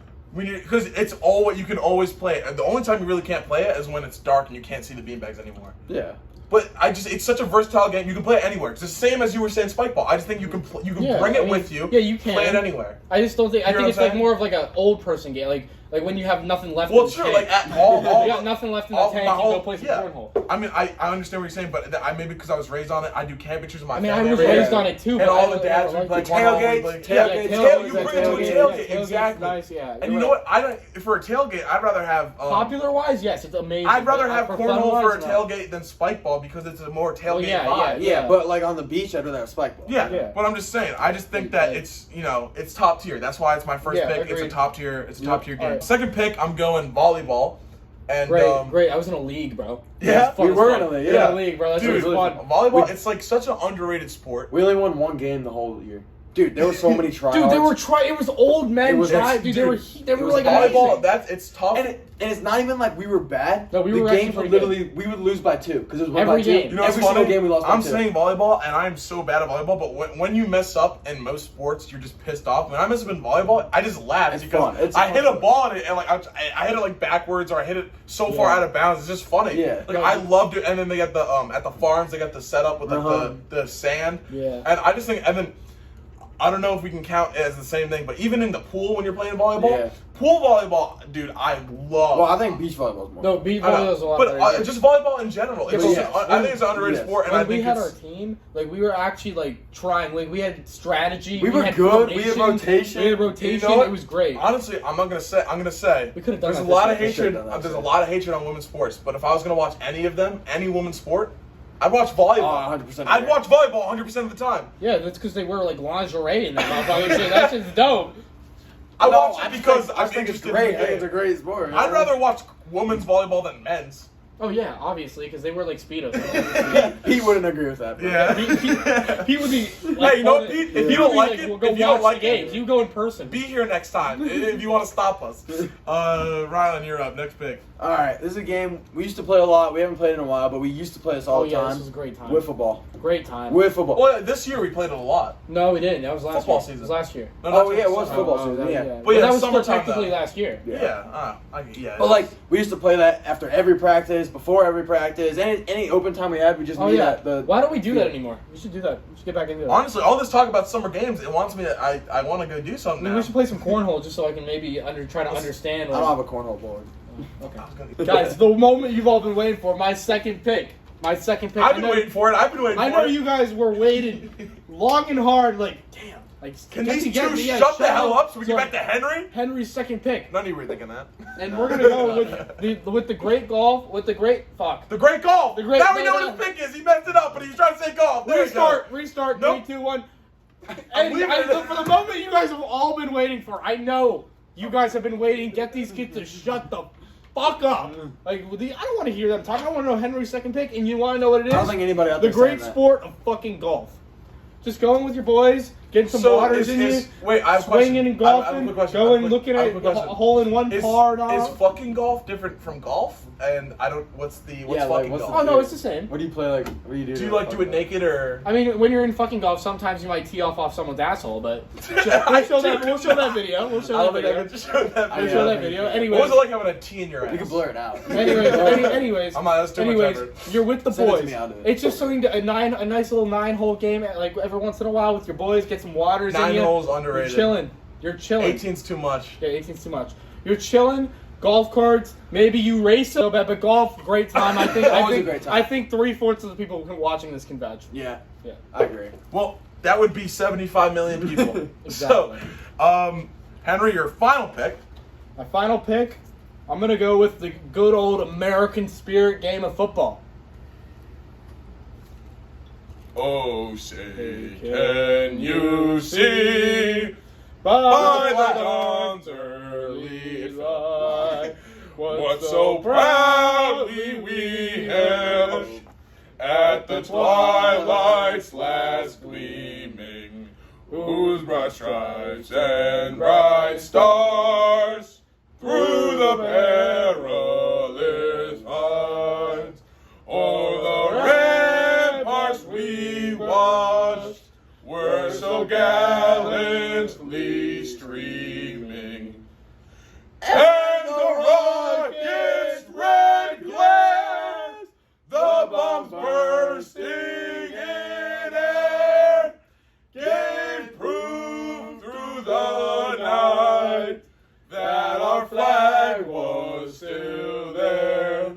because it's all what you can always play. And the only time you really can't play it is when it's dark and you can't see the beanbags anymore. Yeah. But it's such a versatile game. You can play it anywhere. It's the same as you were saying spike ball. I just think you can Yeah, bring it I mean, with you. yeah, you can. play it anywhere. I just don't think. I You know think what it's I'm like saying? more of like an old person game, like when you have nothing left. Well, in the sure. tank. Like at all you got nothing left in the tank. You go play some cornhole. I mean, I understand what you're saying, but maybe because I was raised on it, I do camp pictures with my I mean, I family. was every raised day. on it too. And but all I the dads don't would play like cornhole. Tailgates, You bring it to a tailgate. tailgate's Exactly. Nice, yeah. And you know what? I don't. For a tailgate, I'd rather have. Popular wise, yes, it's amazing. I'd rather but have for cornhole for a fun-wise, no. tailgate than spike ball because it's a more tailgate yeah, vibe. Yeah, but like on the beach, I'd rather have spike ball. Yeah, Yeah. but I'm just saying. I just think that it's it's top tier. That's why it's my first Yeah, pick. It's a agreed. top tier. It's a top tier game. Alright. Second pick, I'm going volleyball. And Great. I was in a league, bro. Yeah, It was fun we as were fuck. in a league, In yeah. a league, bro. That shit dude, was fun. volleyball. It's like such an underrated sport. We only won one game the whole year. Dude, there were so many tryouts. Dude, they were trying. It was old men It was- trying. Dude, they were it was like Volleyball. amazing. It's tough. And it's not even like we were bad. No, we the were actually games were pretty literally we would lose by 2 because it was one Every by 2. game. You know what's Every funny? single game we lost by I'm 2. saying volleyball, and I'm so bad at volleyball. But when you mess up in most sports, you're just pissed off. When I mess up in volleyball, I just laugh It's because fun. It's I fun. hit a ball and like I hit it like backwards or I hit it so far Yeah. out of bounds. It's just funny. Yeah. Like I loved it. And then they got the at the farms they got the setup with like the sand. Yeah. And I just think and then. I don't know if we can count it as the same thing, but even in the pool when you're playing volleyball, Yeah. pool volleyball, dude, I love. Well, I think beach volleyball is more. No, beat I know, volleyball was a lot but better. just volleyball in general. It's but just, yes. I think it's an underrated Yes. sport, and when I we think had it's. our team, like we were actually like trying. Like we had strategy. We were had good. We had formation, rotation. We had rotation. You know what? It was great. Honestly, I'm gonna say We could've done there's a that lot this of year. We should've hatred. done that There's this a year. lot of hatred on women's sports, but if I was gonna watch any of them, any women's sport, I'd watch volleyball. 100%. I'd watch volleyball 100% of the time. Yeah, that's because they wear like lingerie and that motherfucker shit. That shit's dope. I No, watch it because I I'm think it's interested great. in I the think it's a game. great sport. I'd rather watch women's volleyball than men's. Oh yeah, obviously because they wear like speedos. He wouldn't agree with that. Bro. Yeah. He would be. Like, Hey, you know what, Pete? If you don't like it, we'll go if you watch don't like the games. it, You go in person. be here next time if you want to stop us. Rylan, you're up. Next pick. All right, this is a game we used to play a lot. We haven't played in a while, but we used to play this all the time. This was a great time. Wiffle ball. Great time. Wiffle ball. Well, this year we played it a lot. No, we didn't. That was last Football year. season. It was last year. No, Oh, yeah, it was summer. football season, yeah. But But yeah, that was summertime, technically though. last year. Yeah. But like we used to play that after every practice, before every practice, any open time we had, we just Oh meet yeah. at the. Why don't we do that anymore? We should do that. We should get back into it. Honestly, all this talk about summer games, it wants me to. I want to go do something I mean, now. we should play some cornhole just so I can maybe try to understand. I don't have a cornhole board. Okay. Guys, the moment you've all been waiting for, my second pick. I've been waiting for it. I've been waiting for it. I know you guys were waiting long and hard, like, damn. Like, Can just these to get two me a shut the shout hell up so we to get back to Henry? Henry's second pick. None of you were thinking that. And we're gonna go with the great golf, with the great fuck. The great golf. The great- now we know no, what his pick is. He messed it up, but he was trying to say golf. There you go. Restart. Nope. 3, 2, 1. I'm And leaving. for the moment you guys have all been waiting for, I know you guys have been waiting. Get these kids to shut the fuck up. Like, I don't want to hear them talk. I want to know Henry's second pick, and you want to know what it is? I don't think anybody out The there great saying that. sport of fucking golf. Just going with your boys, getting some waters in you, Wait, I have a swinging question. and I have a golfing, quick question. going, I have a looking quick at question. a hole in one par. Is fucking golf different from golf? And I don't. What's Yeah, fucking like, what's the golf? Oh no, it's the same. What do you play like? What do you do? Do you like do it naked or? I mean, when you're in fucking golf, sometimes you might tee off someone's asshole, but we'll show that video. We'll show I that don't think I video. could just show that We'll video. show that video. Anyways, What was it like having a T in your ass? We can blur it out. anyways, I'm not. That's too much effort. you're with the Send it to boys. me, I'll do it. It's just something a nice little 9-hole game, like every once in a while with your boys. Get some waters in 9 you. holes underrated. You're chilling. 18's too much. Yeah, 18's too much. You're chilling. Golf carts. Maybe you race a little bit, but golf, great time. Always a great time. I think 3/4 of the people watching this can vouch. Yeah, Yeah. I agree. Well, that would be 75 million people. Exactly. So, Henry, your final pick. My final pick, I'm gonna go with the good old American spirit game of football. Oh, say, can you see By the dawn's early light what so proudly we hailed at the twilight's last gleaming, whose broad stripes and bright stars through the perilous heights o'er the ramparts we watched were so gallantly streaming. And the rocket's red glares, the bombs bursting in air, gave proof through the night that our flag was still there.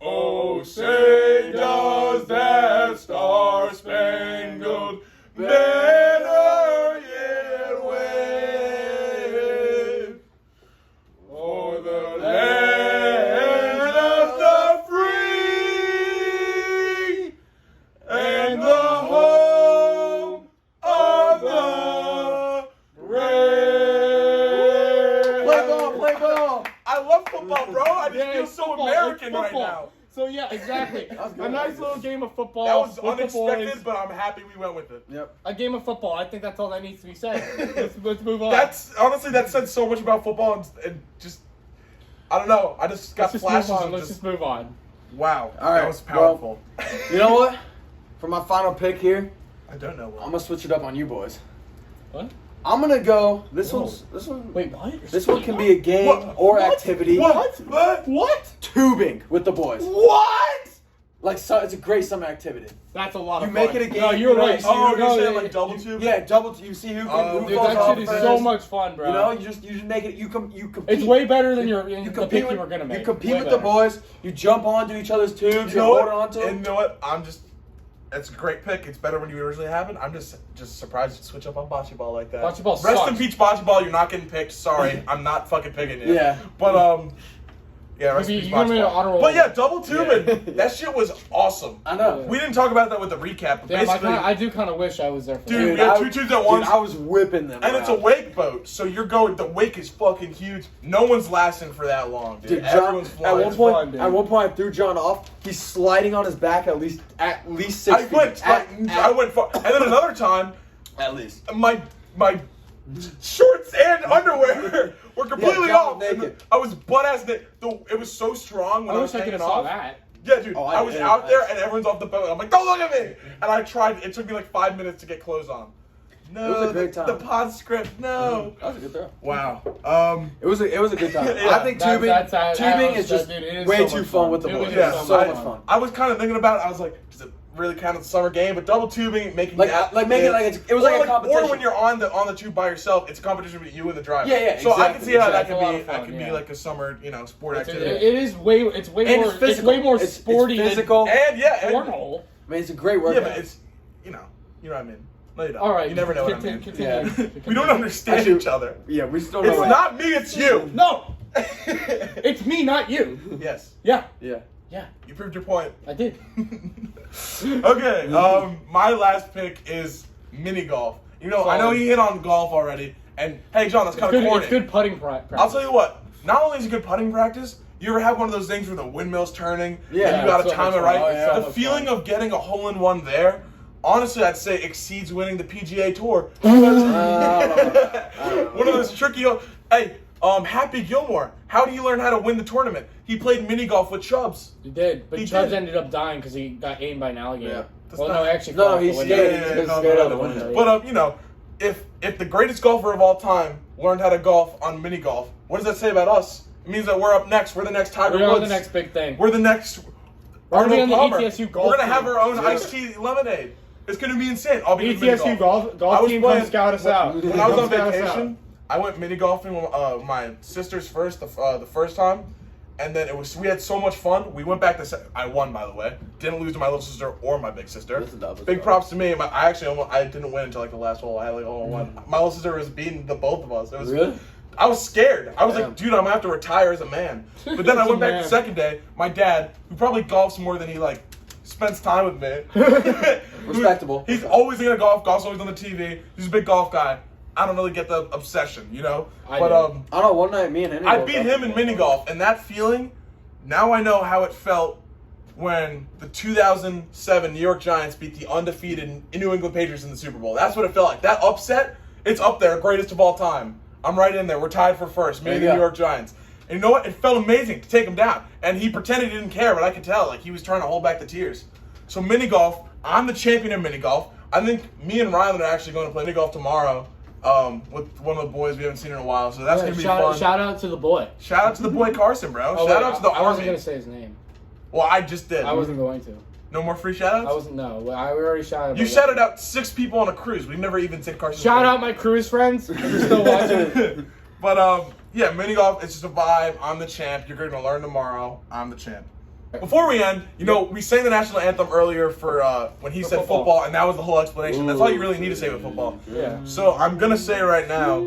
Oh, say does that star-spangled banner yet wave o'er the land of the free and the home of the brave. Play ball. I love football, bro. I just feel it's so football, American it's right football. now. So yeah, exactly. A nice little game of football. That was with the unexpected, boys. but I'm happy we went with it. Yep. A game of football. I think that's all that needs to be said. Let's move on. That's honestly that said so much about football and just I don't know. I just got Let's just flashes move on. of Let's just move on. wow. All right, That was powerful. You know what? For my final pick here, I don't know. I'm gonna switch it up on you boys. What? I'm gonna go. This Whoa. one. Wait, what? This one can be a game What? or What? activity. What? What? Tubing with the boys. What? Like, so, it's a great summer activity. That's a lot of You fun. make it a game. No, you're you know, right. you see Oh, who- you're saying yeah, like double tube? Yeah, double. You see who Oh, who Dude, falls that off shit is first. so much fun, bro. You know, you just make it. You compete. It's way better than You the compete pick with, you were gonna make. You compete Way with the better. boys. You jump onto each other's tubes. You You know hold what? on to And them. you know what? That's a great pick. It's better when you originally have it. I'm just surprised you switch up on bocce ball like that. Bocce ball Rest sucks. in peace, bocce ball. You're not getting picked. Sorry, I'm not fucking picking you. Yeah. But yeah, rest in Maybe peace, you're gonna bocce make an ball. honor roll. But yeah, double tubing. Yeah. That shit was awesome. I know. We didn't talk about that with the recap. But Damn, basically, I do kind of wish I was there for Dude, that. we had two tubes at once. Dude, I was whipping them. and it's a around. wake boat, so you're going. The wake is fucking huge. No one's lasting for that long, dude. Dude, John, Everyone's at flying. one point, fun, dude. at one point, I threw John off. He's sliding on his back at least 6 I feet. went. I went far. And then another time, at least. my shorts and underwear We're completely Yeah, off. naked. I was butt ass naked. It was so strong when I I wish was I could hanging have saw off. that. Yeah, dude. Oh, I was did. out there and everyone's off the boat. I'm like, don't look at me. And I tried. It took me like 5 minutes to get clothes on. No, It was a great time. the pod script. No. That was a good throw. Wow. It was a good time. Yeah. I think tubing That is just dude, it is way so too much fun with the It boys. was Yeah, so much much fun. I was kind of thinking about it. I was like, does it really count as a summer game? But double tubing, making Like make it like it was like a competition. Or when you're on the tube by yourself, it's a competition with you and the driver. Yeah, So I can exactly, see how exactly. that could be. It's a lot of That fun, could be yeah. like a summer, sport It activity. is way And more it's physical. way more It's sporty physical. And yeah, than and, cornhole. I mean, it's a great yeah, workout. but it's you know what I mean. No, you don't. All right, you never know what I mean. continue. We don't understand Actually, each other. yeah, we just don't know. It's what- not me, it's you. No, it's me, not you. Yes, Yeah, Yeah. yeah, you proved your point. I did. Okay, my last pick is mini golf. I know he hit on golf already, and hey, John, that's kind of corny. It's good putting practice. I'll tell you what. Not only is it good putting practice, you ever have one of those things where the windmill's turning, Yeah, and you got to it's so time it much right. fun. Oh, yeah. The So much feeling fun. of getting a hole-in-one there, honestly, I'd say exceeds winning the PGA Tour. One of those tricky. Hey, Happy Gilmore. How did he learn how to win the tournament? He played mini golf with Chubbs. He did, but He Chubbs did. ended up dying because he got aimed by an alligator. Yeah. That's Well, not- no, actually, No, fell off he the window. scared. Yeah, He's no, scared no, out the no. window. But if the greatest golfer of all time learned how to golf on mini golf, what does that say about us? It means that we're up next. We're the next Tiger We're Woods. on the next big thing. We're the next. We're gonna be on the Palmer. ETSU golf We're gonna have team. our own Yeah. iced tea lemonade. It's gonna be insane. I'll be doing ETSU mini golf I was team playing- come scout us out. When I was on Come scout us vacation, I went mini golfing with my sisters the first time, and then we had so much fun. We went back to I won, by the way. Didn't lose to my little sister or my big sister. That's a dub, that's Big a dub. props to me. I didn't win until like the last hole. I had like 0-1. My little sister was beating the both of us. It was Really? I was scared. I was Damn. like, dude, I'm gonna have to retire as a man. But then I As a went back man. the second day. My dad, who probably golfs more than he spends time with me. Respectable. He's always gonna golf's always on the TV. He's a big golf guy. I don't really get the obsession, I But do. I don't know. One night, me and Henry. I woke beat up- him in mini golf, and that feeling. Now I know how it felt when the 2007 New York Giants beat the undefeated New England Patriots in the Super Bowl. That's what it felt like. That upset, it's up there, greatest of all time. I'm right in there. We're tied for first. Me and the There you New go. York Giants. And you know what? It felt amazing to take him down. And he pretended he didn't care, but I could tell. He was trying to hold back the tears. So mini golf, I'm the champion in mini golf. I think me and Rylan are actually going to play mini golf tomorrow with one of the boys we haven't seen in a while. So that's Yeah, going to be fun. shout out to the boy. Shout out to the boy Carson, bro. Oh, Shout wait, out to the I wasn't Army. gonna say his name. Well, I just did. I wasn't going to. No more free shout outs? I wasn't. No, we already shouted. You shouted out 6 people on a cruise. We've never even said Carson. Shout out my cruise friends. If you're still watching. But yeah, mini golf, it's just a vibe. I'm the champ. You're going to learn tomorrow. I'm the champ. Before we end, we sang the national anthem earlier for when he said football. football, and that was the whole explanation. That's all you really need to say with football. Yeah. So I'm going to say right now,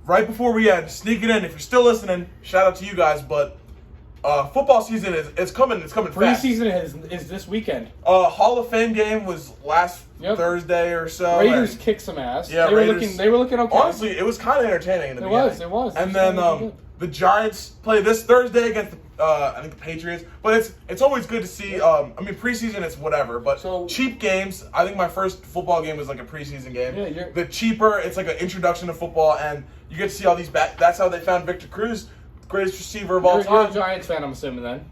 right before we end, sneak it in. If you're still listening, shout out to you guys. But football season is coming. It's coming fast. Preseason is this weekend. Hall of Fame game was last Yep. Thursday or so. Raiders and- kicked some ass. Yeah, they were Raiders- looking okay. Honestly, it was kind of entertaining in the It beginning. was. And It then was really good. the Giants play this Thursday against I think the Patriots. But it's always good to see. Preseason it's whatever. But So- cheap games. I think my first football game was like a preseason game. Yeah, the cheaper. It's like an introduction to football, and you get to see all these. That's how they found Victor Cruz, greatest receiver of all You're a time. Giants fan, I'm assuming then.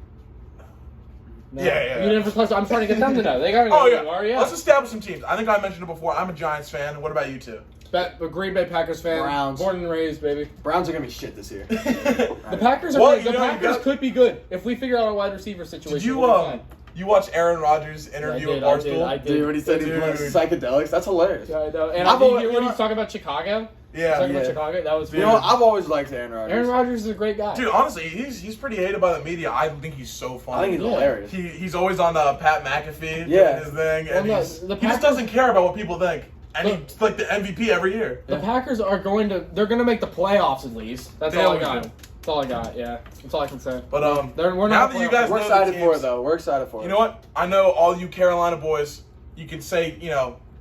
No. Yeah. You didn't plus. I'm trying to get them to know. They gotta know Oh who yeah. you are. Yeah. Let's establish some teams. I think I mentioned it before. I'm a Giants fan. What about you two? A Green Bay Packers fan. Browns. Born and raised, baby. Browns are gonna be shit this year. The Packers are Well, good. you The know, you Packers got- could be good if we figure out a wide receiver situation. Did you we'll be fine. you watch Aaron Rodgers' I interview did, with I did, Barstool? I did. Dude, when he said he Dude. likes psychedelics, that's hilarious. Yeah, I know. And I've I did always- hear you when know he's talking about Chicago. Yeah. Talking about Yeah. Chicago. That was You know what? I've always liked Aaron Rodgers. Aaron Rodgers is a great guy. Dude, honestly, he's pretty hated by the media. I think he's so funny. I think he's Yeah. hilarious. he's always on Pat McAfee Yeah. doing his thing, and Well, no, he the just Packers- doesn't care about what people think. And Look- he's like the MVP every year. The Packers are they're going to make the playoffs at least. That's They all I always got. do. That's all I got. Yeah, that's all I can say. But We're now not that you playoff- guys We're know excited the for teams, it, though. We're excited for it. You know what? I know all you Carolina boys. You can say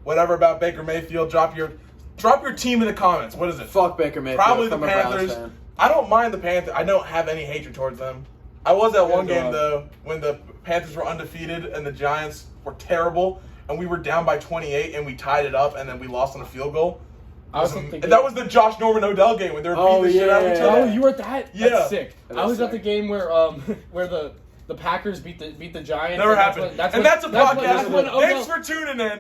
whatever about Baker Mayfield. Drop your team in the comments. What is it? Fuck Baker Mayfield. Probably the I'm a Browns Panthers. fan. I don't mind the Panthers. I don't have any hatred towards them. I was at one Neither do game I. though when the Panthers were undefeated and the Giants were terrible, and we were down by 28 and we tied it up and then we lost on a field goal. I was thinking. And that was the Josh Norman Odell game when they were beating Oh, the shit out of each yeah. other. Oh, you were at that? Yeah. That's sick. That's I was at the sick. game where where the Packers beat the Giants. Never and happened. That's and when- that's a that's podcast. when Odell- Thanks for tuning in.